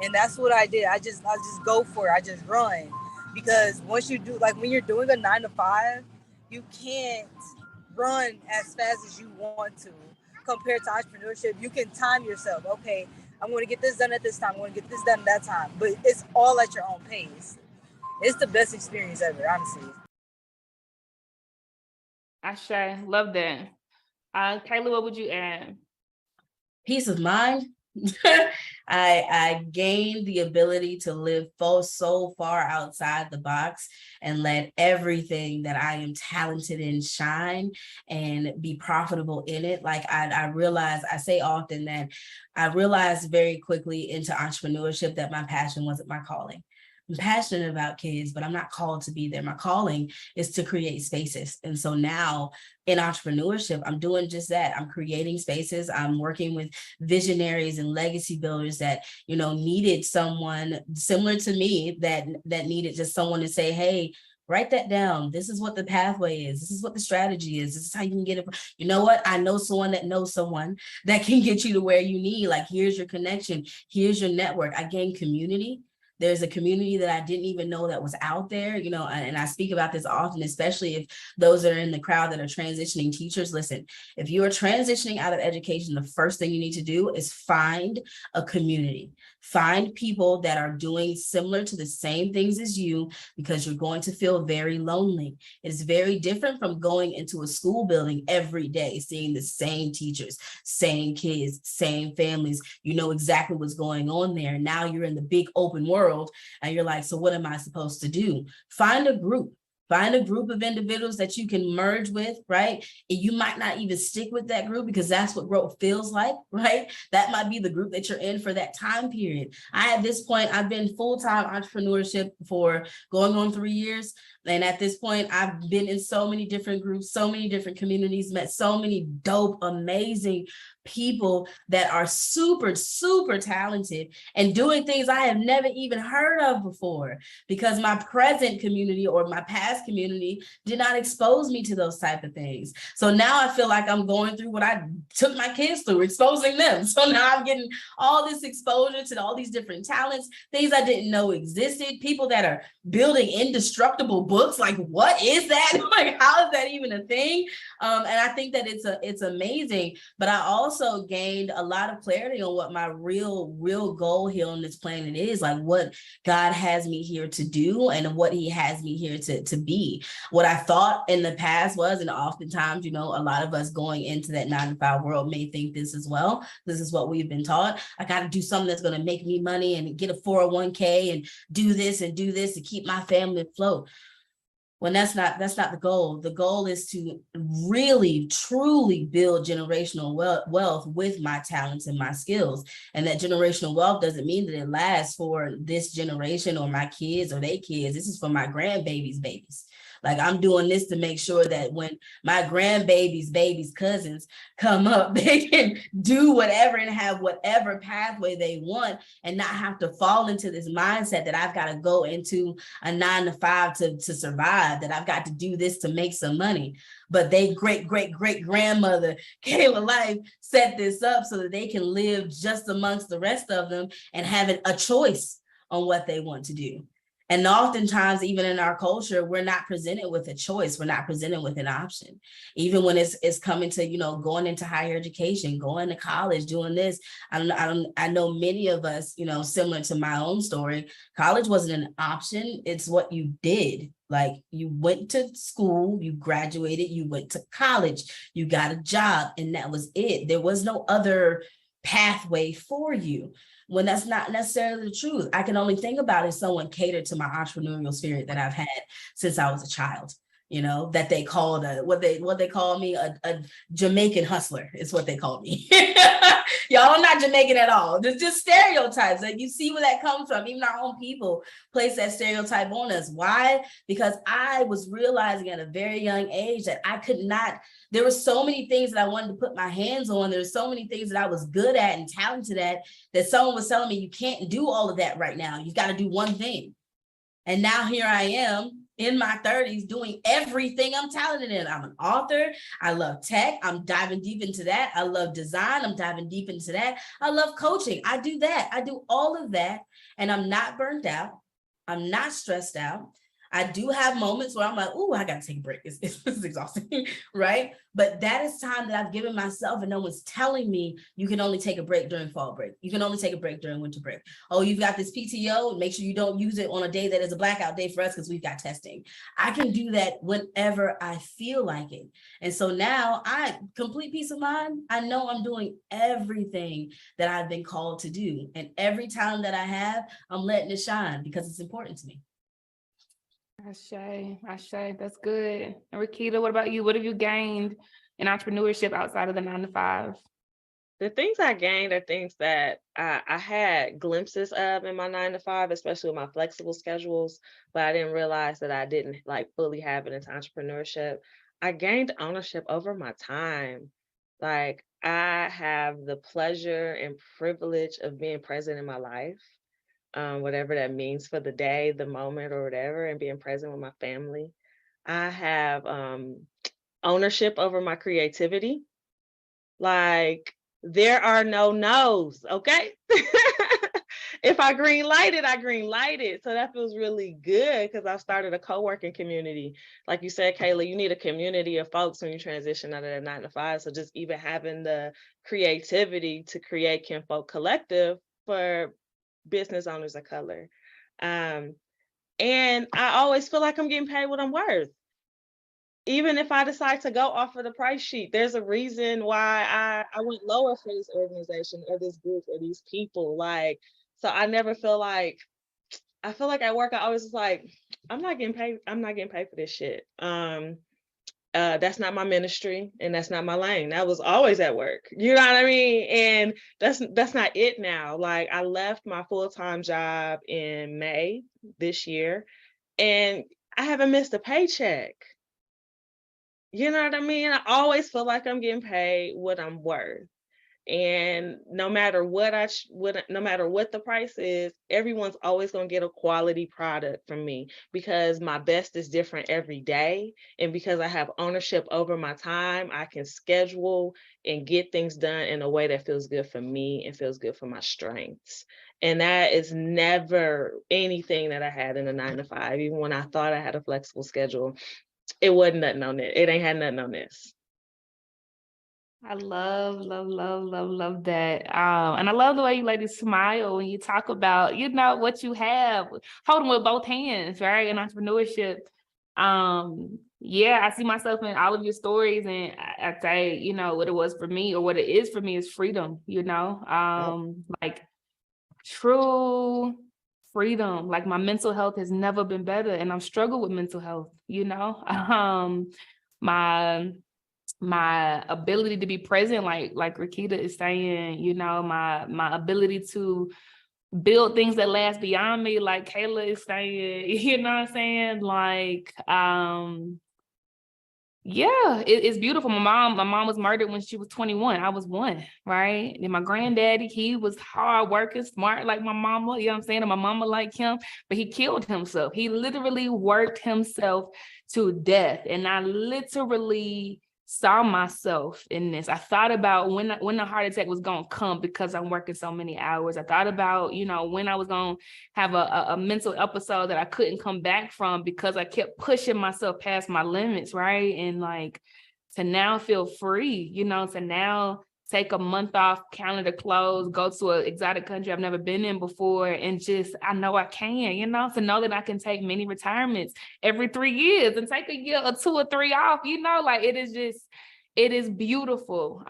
And that's what I did. I just go for it. I just run, because once you do, like when you're doing a 9 to 5, you can't run as fast as you want to. Compared to entrepreneurship, you can time yourself. Okay, I'm going to get this done at this time. I'm going to get this done at that time. But it's all at your own pace. It's the best experience ever, honestly. Ashe, love that. Kayla, what would you add? Peace of mind. I gained the ability to live so far outside the box and let everything that I am talented in shine and be profitable in it. Like I realized, I say often that I realized very quickly into entrepreneurship that my passion wasn't my calling. I'm passionate about kids, but I'm not called to be there. My calling is to create spaces. And so now in entrepreneurship, I'm doing just that. I'm creating spaces. I'm working with visionaries and legacy builders that, you know, needed someone similar to me that needed just someone to say, hey, write that down. This is what the pathway is. This is what the strategy is. This is how you can get it. You know what? I know someone that knows someone that can get you to where you need. Like, here's your connection. Here's your network. I gained community. There's a community that I didn't even know that was out there, you know, and I speak about this often, especially if those that are in the crowd that are transitioning teachers. Listen, if you are transitioning out of education, the first thing you need to do is find a community. Find people that are doing similar to the same things as you, because you're going to feel very lonely. It's very different from going into a school building every day, seeing the same teachers, same kids, same families. You know exactly what's going on there. Now you're in the big open world and you're like, so what am I supposed to do? Find a group. Find a group of individuals that you can merge with, right? And you might not even stick with that group because that's what growth feels like, right? That might be the group that you're in for that time period. At this point, I've been full-time entrepreneurship for going on 3 years. And at this point, I've been in so many different groups, so many different communities, met so many dope, amazing people that are super, super talented and doing things I have never even heard of before, because my present community or my past community did not expose me to those type of things. So now I feel like I'm going through what I took my kids through, exposing them. So now I'm getting all this exposure to all these different talents, things I didn't know existed, people that are building indestructible books. Like, what is that? Like, how is that even a thing? And I think that it's amazing, but I also gained a lot of clarity on what my real goal here on this planet is, like what God has me here to do and what he has me here to be. What I thought in the past was, and oftentimes, you know, a lot of us going into that 9 to 5 world may think this as well. This is what we've been taught. I got to do something that's going to make me money and get a 401k and do this to keep my family afloat. When that's not the goal. The goal is to really, truly build generational wealth with my talents and my skills. And that generational wealth doesn't mean that it lasts for this generation or my kids or their kids. This is for my grandbabies' babies. Like, I'm doing this to make sure that when my grandbabies, babies, cousins come up, they can do whatever and have whatever pathway they want and not have to fall into this mindset that I've got to go into a 9 to 5 to survive, that I've got to do this to make some money. But they great grandmother, Kayla Life, set this up so that they can live just amongst the rest of them and having a choice on what they want to do. And oftentimes, even in our culture, we're not presented with a choice. We're not presented with an option. Even when it's coming to, you know, going into higher education, going to college, doing this. I know many of us, you know, similar to my own story, college wasn't an option. It's what you did. Like, you went to school, you graduated, you went to college, you got a job, and that was it. There was no other pathway for you. When that's not necessarily the truth. I can only think about if someone catered to my entrepreneurial spirit that I've had since I was a child. you know, that they called what they call me, a Jamaican hustler is what they call me. Y'all, I'm not Jamaican at all. There's just stereotypes. Like, you see where that comes from. Even our own people place that stereotype on us. Why? Because I was realizing at a very young age that I could not, there were so many things that I wanted to put my hands on. There were so many things that I was good at and talented at, that someone was telling me, you can't do all of that right now. You've got to do one thing. And now here I am in my 30s doing everything I'm talented in. I'm an author. I love tech. I'm diving deep into that. I love design. I'm diving deep into that. I love coaching. I do that. I do all of that. And I'm not burnt out. I'm not stressed out. I do have moments where I'm like, oh, I got to take a break. It's exhausting, right? But that is time that I've given myself, and no one's telling me you can only take a break during fall break. You can only take a break during winter break. Oh, you've got this PTO. Make sure you don't use it on a day that is a blackout day for us because we've got testing. I can do that whenever I feel like it. And so now complete peace of mind. I know I'm doing everything that I've been called to do. And every time that I have, I'm letting it shine because it's important to me. Ashe, that's good. And Rakita, what about you? What have you gained in entrepreneurship outside of the 9-to-5? The things I gained are things that I had glimpses of in my 9-to-5, especially with my flexible schedules, but I didn't realize that I didn't like fully have it into entrepreneurship. I gained ownership over my time. Like, I have the pleasure and privilege of being present in my life, whatever that means for the day, the moment, or whatever, and being present with my family. I have ownership over my creativity. Like, there are no no's, okay? If I green light it, I green light it. So that feels really good because I've started a co-working community. Like you said, Kayla, you need a community of folks when you transition out of that 9-to-5. So just even having the creativity to create Kinfolk Collective for business owners of color. And I always feel like I'm getting paid what I'm worth. Even if I decide to go off of the price sheet, there's a reason why I went lower for this organization or this group or these people. Like, so I never feel like, I feel like at work, I always was like, I'm not getting paid for this shit. That's not my ministry and that's not my lane. That was always at work. You know what I mean? And that's not it now. Like, I left my full-time job in May this year and I haven't missed a paycheck. You know what I mean? I always feel like I'm getting paid what I'm worth. And no matter what no matter what the price is, everyone's always going to get a quality product from me because my best is different every day. And because I have ownership over my time, I can schedule and get things done in a way that feels good for me and feels good for my strengths. And that is never anything that I had in a 9-to-5. Even when I thought I had a flexible schedule, it wasn't nothing on it. It ain't had nothing on this. I love that. And I love the way you ladies smile when you talk about, you know, what you have, holding with both hands, right? In entrepreneurship. Yeah, I see myself in all of your stories, and I say, you know, what it was for me or what it is for me is freedom, you know, like true freedom. Like, my mental health has never been better, and I've struggled with mental health, you know, my ability to be present, like Rakita is saying, you know, my ability to build things that last beyond me, like Kayla is saying, you know what I'm saying? Like, yeah, it's beautiful. My mom was murdered when she was 21. I was 1, right? And my granddaddy, he was hard working, smart like my mama, you know what I'm saying? And my mama like him, but he killed himself. He literally worked himself to death. And I literally saw myself in this. I thought about when the heart attack was going to come because I'm working so many hours. I thought about, you know, when I was going to have a mental episode that I couldn't come back from because I kept pushing myself past my limits, right? And like, to now feel free, you know, to now take a month off, calendar closed, go to an exotic country I've never been in before, and just, I know I can, you know, to know that I can take mini retirements every 3 years and take a year or 2 or 3 off, you know, like, it is just, It is beautiful.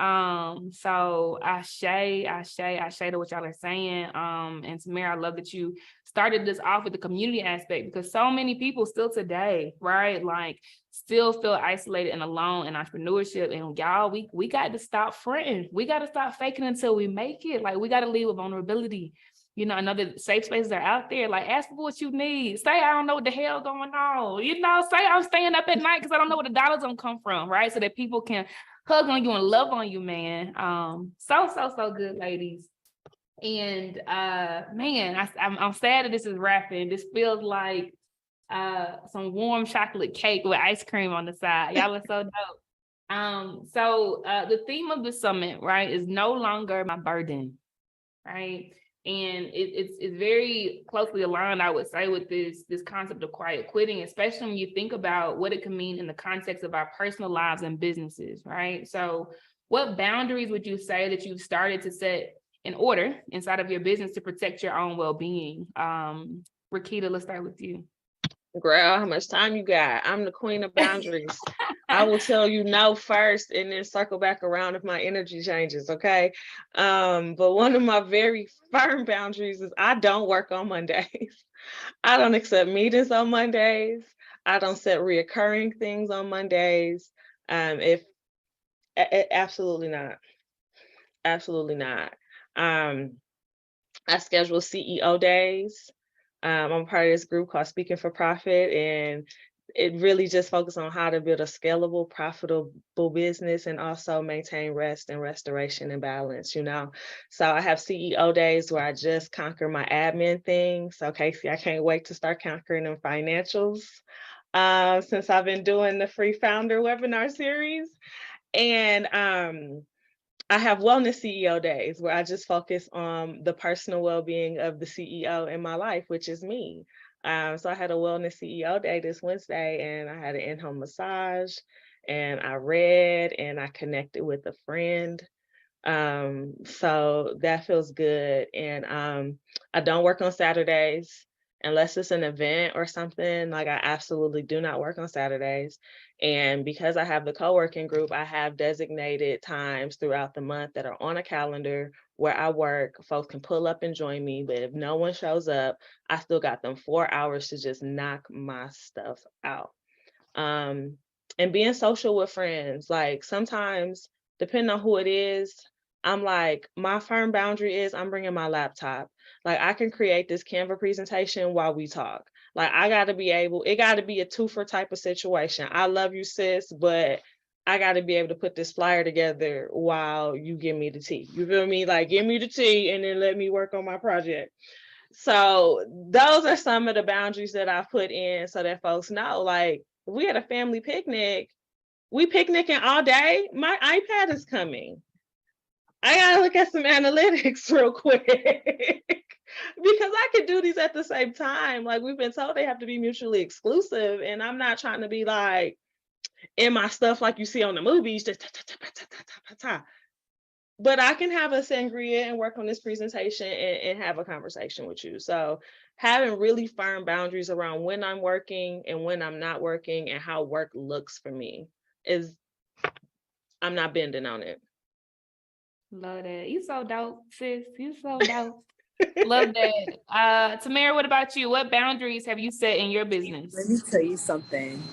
So ashe to what y'all are saying. And Tamara, I love that you started this off with the community aspect, because so many people still today, right? Like still feel isolated and alone in entrepreneurship. And y'all, we got to stop fronting. We got to stop faking until we make it. Like we got to lead with vulnerability. You know, another safe spaces are out there. Like ask for what you need. Say, I don't know what the hell going on. You know, say I'm staying up at night because I don't know where the dollars gonna come from, right? So that people can hug on you and love on you, man. So good, ladies. And man, I'm sad that this is wrapping. This feels like some warm chocolate cake with ice cream on the side. Y'all are so dope. So the theme of the summit, right, is no longer my burden, right? And it's very closely aligned, I would say, with this concept of quiet quitting, especially when you think about what it can mean in the context of our personal lives and businesses, right? So what boundaries would you say that you've started to set in order inside of your business to protect your own well-being? Rakita, let's start with you. Girl, how much time you got? I'm the queen of boundaries. I will tell you no first and then circle back around if my energy changes, okay? But one of my very firm boundaries is I don't work on Mondays. I don't accept meetings on Mondays. I don't set reoccurring things on Mondays. Absolutely not. Absolutely not. I schedule CEO days. I'm a part of this group called Speaking for Profit, and it really just focuses on how to build a scalable, profitable business and also maintain rest and restoration and balance, you know? So I have CEO days where I just conquer my admin things. So Casey, I can't wait to start conquering them financials since I've been doing the free founder webinar series. And I have wellness CEO days where I just focus on the personal well-being of the CEO in my life, which is me. So I had a wellness CEO day this Wednesday, and I had an in-home massage, and I read, and I connected with a friend. So that feels good. And I don't work on Saturdays unless it's an event or something. Like I absolutely do not work on Saturdays. And because I have the co-working group, I have designated times throughout the month that are on a calendar where I work. Folks can pull up and join me, but if no one shows up, I still got them 4 hours to just knock my stuff out. And being social with friends, like sometimes, depending on who it is, I'm like, my firm boundary is I'm bringing my laptop. Like I can create this Canva presentation while we talk. Like I got to be able, it got to be a twofer type of situation. I love you, sis, but I got to be able to put this flyer together while you give me the tea. You feel me? Like give me the tea and then let me work on my project. So those are some of the boundaries that I've put in so that folks know, like, if we had a family picnic, we picnicking all day, my iPad is coming. I gotta look at some analytics real quick because I could do these at the same time. Like we've been told they have to be mutually exclusive, and I'm not trying to be like in my stuff like you see on the movies, just but I can have a sangria and work on this presentation and have a conversation with you. So having really firm boundaries around when I'm working and when I'm not working and how work looks for me is, I'm not bending on it. Love that. You so dope, sis. You so dope. Love that. Tamara, what about you? What boundaries have you set in your business? Let me tell you something.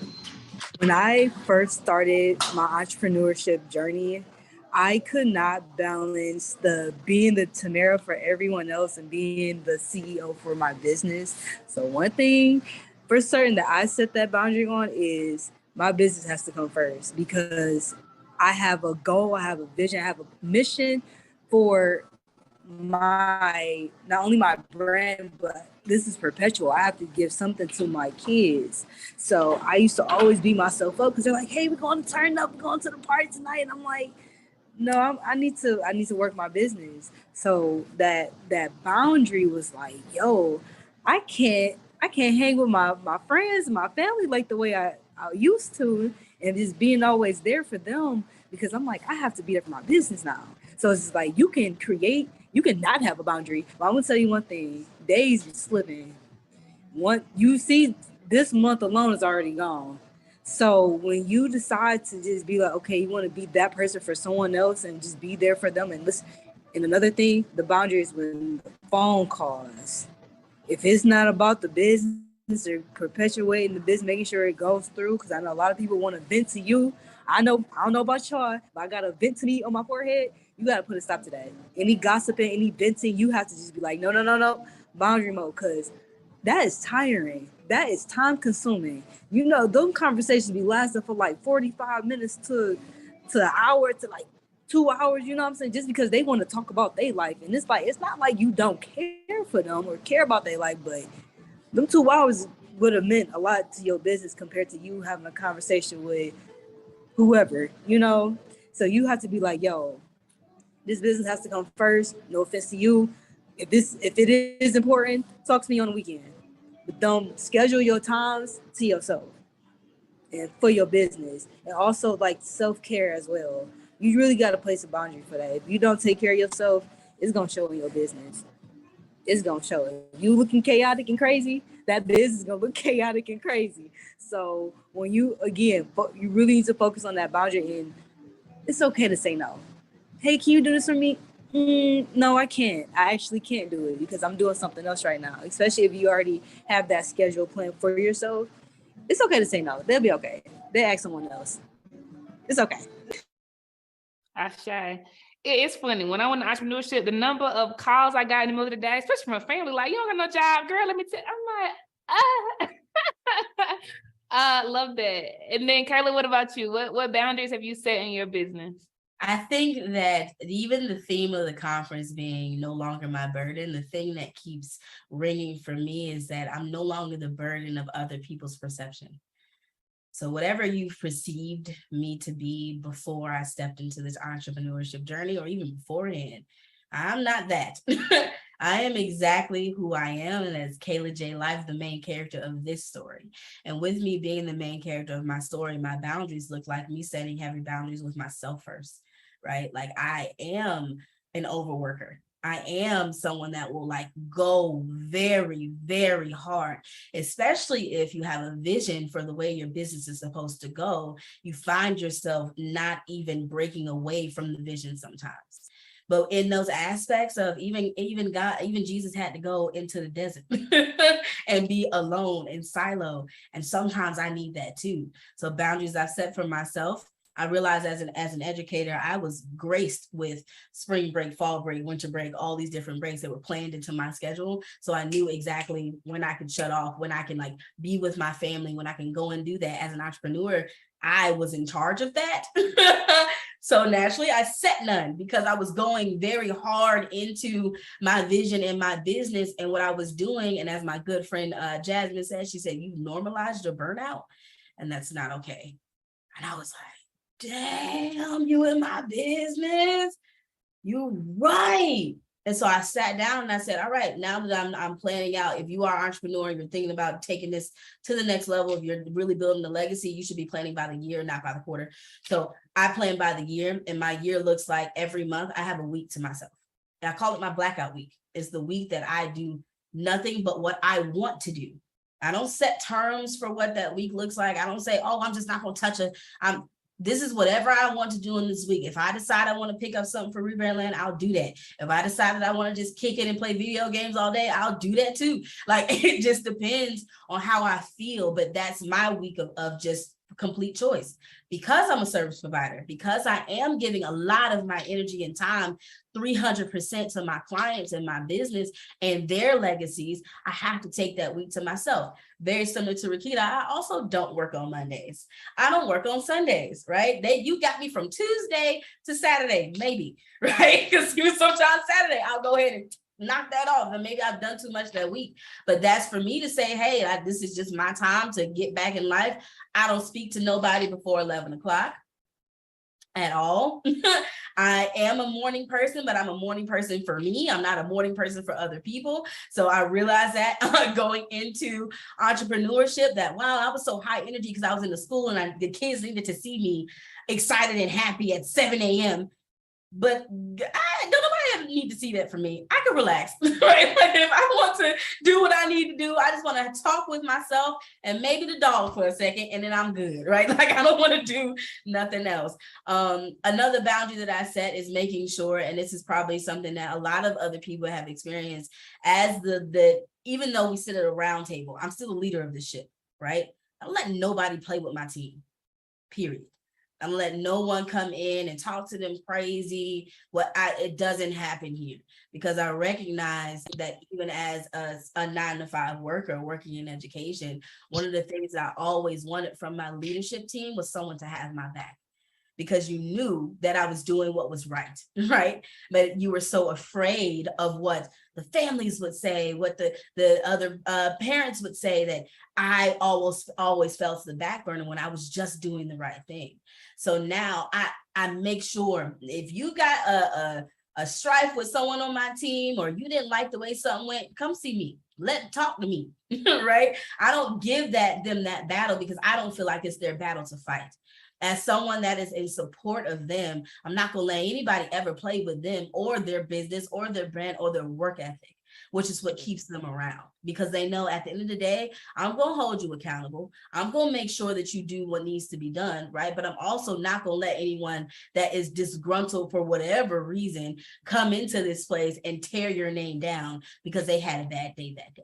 When I first started my entrepreneurship journey, I could not balance the being the Tamara for everyone else and being the CEO for my business. So one thing for certain that I set that boundary on is my business has to come first, because I have a goal, I have a vision, I have a mission for my, not only my brand, but this is perpetual. I have to give something to my kids. So I used to always beat myself up because they're like, hey, we're going to turn up, we're going to the party tonight. And I'm like, no, I need to work my business. So that boundary was like, yo, I can't hang with my friends and my family like the way I used to, and just being always there for them, because I'm like, I have to be there for my business now. So it's just like, you can not have a boundary. But I'm gonna tell you one thing, days be slipping. You see, this month alone is already gone. So when you decide to just be like, okay, you want to be that person for someone else and just be there for them and listen. And another thing, the boundaries when the phone calls. If it's not about the business or perpetuating the business, making sure it goes through, because I know a lot of people want to vent to you. I don't know about y'all, but I got a vent to me on my forehead. You got to put a stop to that. Any gossiping, any venting, you have to just be like, no, boundary mode, because that is tiring. That is time consuming. You know, those conversations be lasting for like 45 minutes to an hour to like 2 hours, you know what I'm saying? Just because they want to talk about their life. And it's like, it's not like you don't care for them or care about their life, but them 2 hours would have meant a lot to your business compared to you having a conversation with whoever, you know? So you have to be like, yo, this business has to come first. No offense to you. If it is important, talk to me on the weekend. But don't schedule your times to yourself and for your business. And also like self-care as well. You really got to place a boundary for that. If you don't take care of yourself, it's going to show in your business. It's going to show it. You looking chaotic and crazy, that business is going to look chaotic and crazy. So when you, again, you really need to focus on that boundary, and it's okay to say no. Hey, can you do this for me? No, I can't. I actually can't do it because I'm doing something else right now, especially if you already have that schedule planned for yourself. It's okay to say no. They'll be okay. They'll ask someone else. It's okay. It's funny. When I went to entrepreneurship, the number of calls I got in the middle of the day, especially from a family, like, you don't got no job, girl, let me tell you. I'm like, love that. And then Kayla, what about you? What boundaries have you set in your business? I think that even the theme of the conference being no longer my burden, the thing that keeps ringing for me is that I'm no longer the burden of other people's perception. So whatever you've perceived me to be before I stepped into this entrepreneurship journey, or even beforehand, I'm not that. I am exactly who I am, and as Kayla J. Life, the main character of this story. And with me being the main character of my story, my boundaries look like me setting heavy boundaries with myself first, right? Like, I am an overworker. I am someone that will like go very, very hard, especially if you have a vision for the way your business is supposed to go. You find yourself not even breaking away from the vision sometimes. But in those aspects of even God, even Jesus had to go into the desert and be alone in silo. And sometimes I need that too. So boundaries I've set for myself. I realized as an educator, I was graced with spring break, fall break, winter break, all these different breaks that were planned into my schedule. So I knew exactly when I could shut off, when I can like be with my family, when I can go and do that. As an entrepreneur, I was in charge of that. So naturally I set none because I was going very hard into my vision and my business and what I was doing. And as my good friend Jasmine said, she said, "You normalized your burnout, and that's not okay." And I was like, damn, you in my business? You right. And so I sat down and I said, all right, now that I'm planning out, if you are an entrepreneur and you're thinking about taking this to the next level, if you're really building a legacy, you should be planning by the year, not by the quarter. So I plan by the year, and my year looks like every month I have a week to myself. And I call it my blackout week. It's the week that I do nothing but what I want to do. I don't set terms for what that week looks like. I don't say, oh, I'm just not going to touch it. This is whatever I want to do in this week. If I decide I want to pick up something for Rebrand Land, I'll do that. If I decide that I want to just kick it and play video games all day, I'll do that too. Like, it just depends on how I feel. But that's my week of just complete choice. Because I'm a service provider, because I am giving a lot of my energy and time 300% to my clients and my business and their legacies, I have to take that week to myself. Very similar to Rakita, I also don't work on Mondays. I don't work on Sundays, right? You got me from Tuesday to Saturday, maybe, right? Because sometimes Saturday, I'll go ahead and knock that off, and maybe I've done too much that week. But that's for me to say, hey, this is just my time to get back in life. I don't speak to nobody before 11 o'clock at all. I am a morning person, but I'm a morning person for me. I'm not a morning person for other people. So I realized that going into entrepreneurship, that, wow, I was so high energy because I was in the school and the kids needed to see me excited and happy at 7 a.m. But don't nobody have need to see that from me. I can relax, right? Like if I want to do what I need to do, I just want to talk with myself and maybe the dog for a second, and then I'm good, right? Like I don't want to do nothing else. Another boundary that I set is making sure, and this is probably something that a lot of other people have experienced, as even though we sit at a round table, I'm still the leader of the ship, right? I don't let nobody play with my team, period. I'm letting no one come in and talk to them crazy. It doesn't happen here, because I recognize that even as a 9-to-5 worker working in education, one of the things I always wanted from my leadership team was someone to have my back, because you knew that I was doing what was right, right? But you were so afraid of what the families would say, what the other parents would say, that I always fell to the back burner when I was just doing the right thing. So now I make sure, if you got a strife with someone on my team, or you didn't like the way something went, come see me. Talk to me, right? I don't give them that battle, because I don't feel like it's their battle to fight. As someone that is in support of them, I'm not going to let anybody ever play with them or their business or their brand or their work ethic, which is what keeps them around, because they know at the end of the day, I'm going to hold you accountable. I'm going to make sure that you do what needs to be done, right? But I'm also not going to let anyone that is disgruntled for whatever reason come into this place and tear your name down because they had a bad day that day.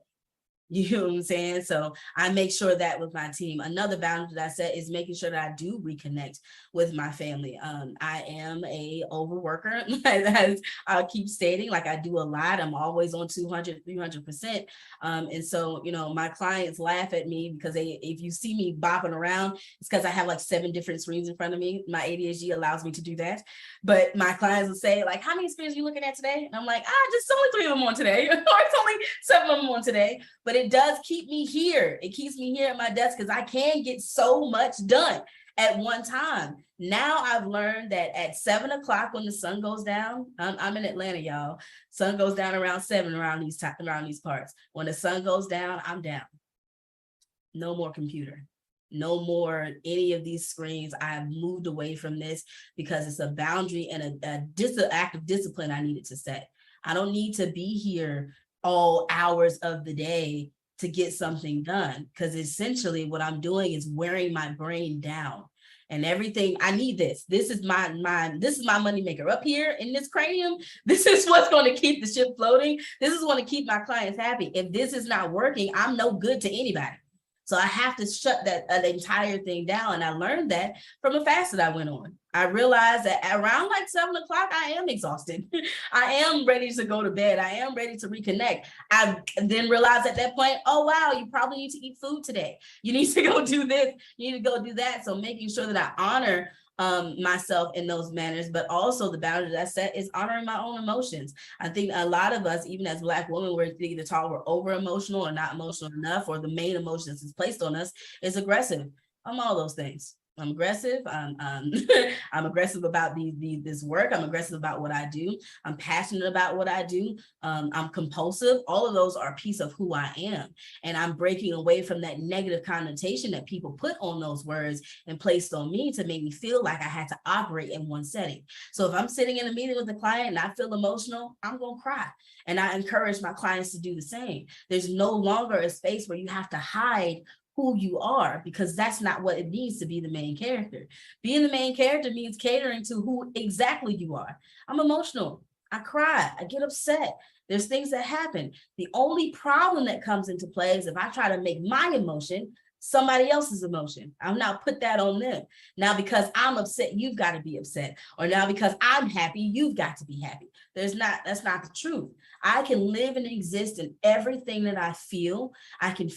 You know what I'm saying? So I make sure that with my team. Another boundary that I set is making sure that I do reconnect with my family. I am a overworker, as I keep stating, like I do a lot. I'm always on 200, 300%. And so, my clients laugh at me because if you see me bopping around, it's because I have like 7 different screens in front of me. My ADHD allows me to do that. But my clients will say, like, how many screens are you looking at today? And I'm like, just only 3 of them on today. Or it's only 7 of them on today. But it does keep me here. It keeps me here at my desk, because I can get so much done at one time. Now I've learned that at 7 o'clock, when the sun goes down, I'm in Atlanta, y'all. Sun goes down around 7 around these parts. When the sun goes down, I'm down. No more computer. No more any of these screens. I have moved away from this, because it's a boundary and an act of discipline I needed to set. I don't need to be here all hours of the day to get something done, because essentially what I'm doing is wearing my brain down. And everything, I need this. This is my money maker up here in this cranium. This is what's going to keep the ship floating. This is going to keep my clients happy. If this is not working, I'm no good to anybody. So I have to shut that entire thing down. And I learned that from a fast that I went on. I realized that around like 7 o'clock, I am exhausted. I am ready to go to bed. I am ready to reconnect. I then realized at that point, oh, wow, you probably need to eat food today. You need to go do this. You need to go do that. So making sure that I honor myself in those manners, but also the boundary that I set is honoring my own emotions. I think a lot of us, even as Black women, we're thinking the talk, we're over emotional or not emotional enough, or the main emotion that's placed on us is aggressive. I'm all those things. I'm aggressive. I'm aggressive about this work. I'm aggressive about what I do. I'm passionate about what I do. I'm compulsive. All of those are a piece of who I am. And I'm breaking away from that negative connotation that people put on those words and placed on me to make me feel like I had to operate in one setting. So if I'm sitting in a meeting with a client and I feel emotional, I'm going to cry. And I encourage my clients to do the same. There's no longer a space where you have to hide who you are, because that's not what it means to be the main character. Being the main character means catering to who exactly you are. I'm emotional. I cry. I get upset. There's things that happen. The only problem that comes into play is if I try to make my emotion somebody else's emotion. I'll now put that on them. Now, because I'm upset, you've got to be upset. Or now because I'm happy, you've got to be happy. That's not the truth. I can live and exist in everything that I feel. I can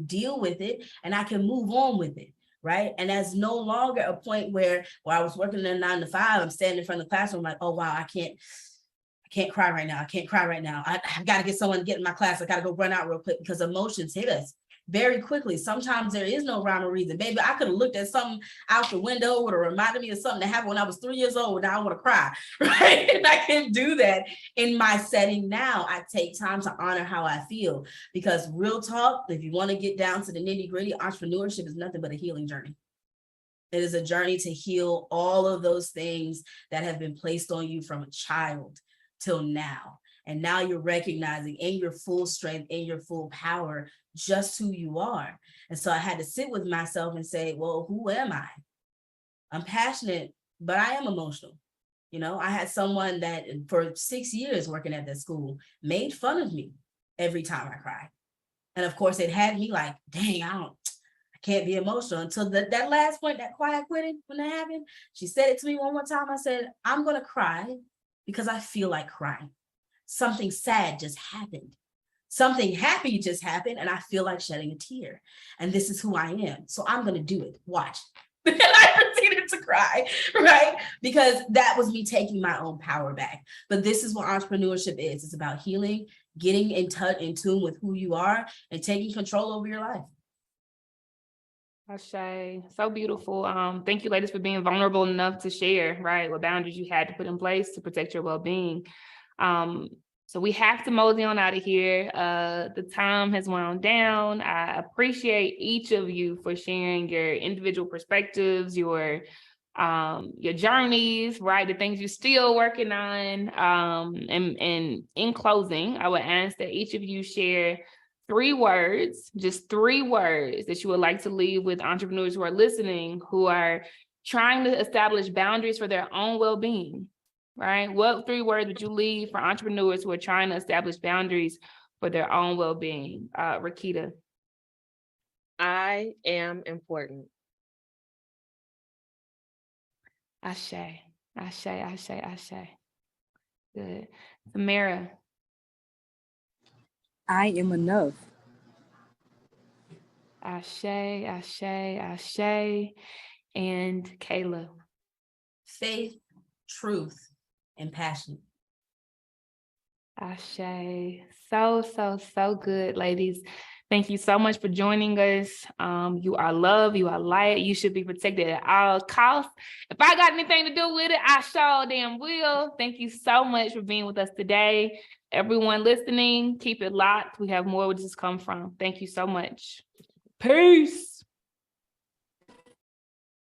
deal with it, and I can move on with it. Right. And that's no longer a point where I was working in a 9 to 5, I'm standing in front of the classroom like, oh, wow, I can't cry right now. I can't cry right now. I've got to get someone to get in my class. I got to go run out real quick, because emotions hit us very quickly. Sometimes there is no rhyme or reason. Baby, I could have looked at something out the window, would have reminded me of something that happened when I was 3 years old. Now I want to cry, right? And I can do that in my setting now. I take time to honor how I feel, because real talk, if you want to get down to the nitty gritty, entrepreneurship is nothing but a healing journey. It is a journey to heal all of those things that have been placed on you from a child. till now. And now you're recognizing in your full strength, in your full power, just who you are. And so I had to sit with myself and say, well, who am I? I'm passionate, but I am emotional. You know, I had someone that for 6 years working at that school made fun of me every time I cried. And of course, it had me like, dang, I can't be emotional until that last point, that quiet quitting, when that happened. She said it to me one more time. I said, I'm going to cry because I feel like crying. Something sad just happened. Something happy just happened, and I feel like shedding a tear. And this is who I am. So I'm going to do it. Watch. I proceeded to cry, right? Because that was me taking my own power back. But this is what entrepreneurship is. It's about healing, getting in tune with who you are, and taking control over your life. Ashe, so beautiful. Thank you, ladies, for being vulnerable enough to share, right, what boundaries you had to put in place to protect your well-being. So we have to mosey on out of here. The time has wound down. I appreciate each of you for sharing your individual perspectives, your journeys, right, the things you're still working on. And in closing, I would ask that each of you share 3 words, just 3 words that you would like to leave with entrepreneurs who are listening, who are trying to establish boundaries for their own well-being, right? What 3 words would you leave for entrepreneurs who are trying to establish boundaries for their own well-being? Rakita. I am important. Ashe, Ashe, Ashe, Ashe. Good. Samara. I am enough. Ashe, Ashe, Ashe. And Kayla. Faith, truth, and passion. Ashe. So good, ladies. Thank you so much for joining us. You are loved, you are light, you should be protected at all costs. If I got anything to do with it, I sure damn will. Thank you so much for being with us today. Everyone listening, keep it locked. We have more where this has come from. Thank you so much. Peace.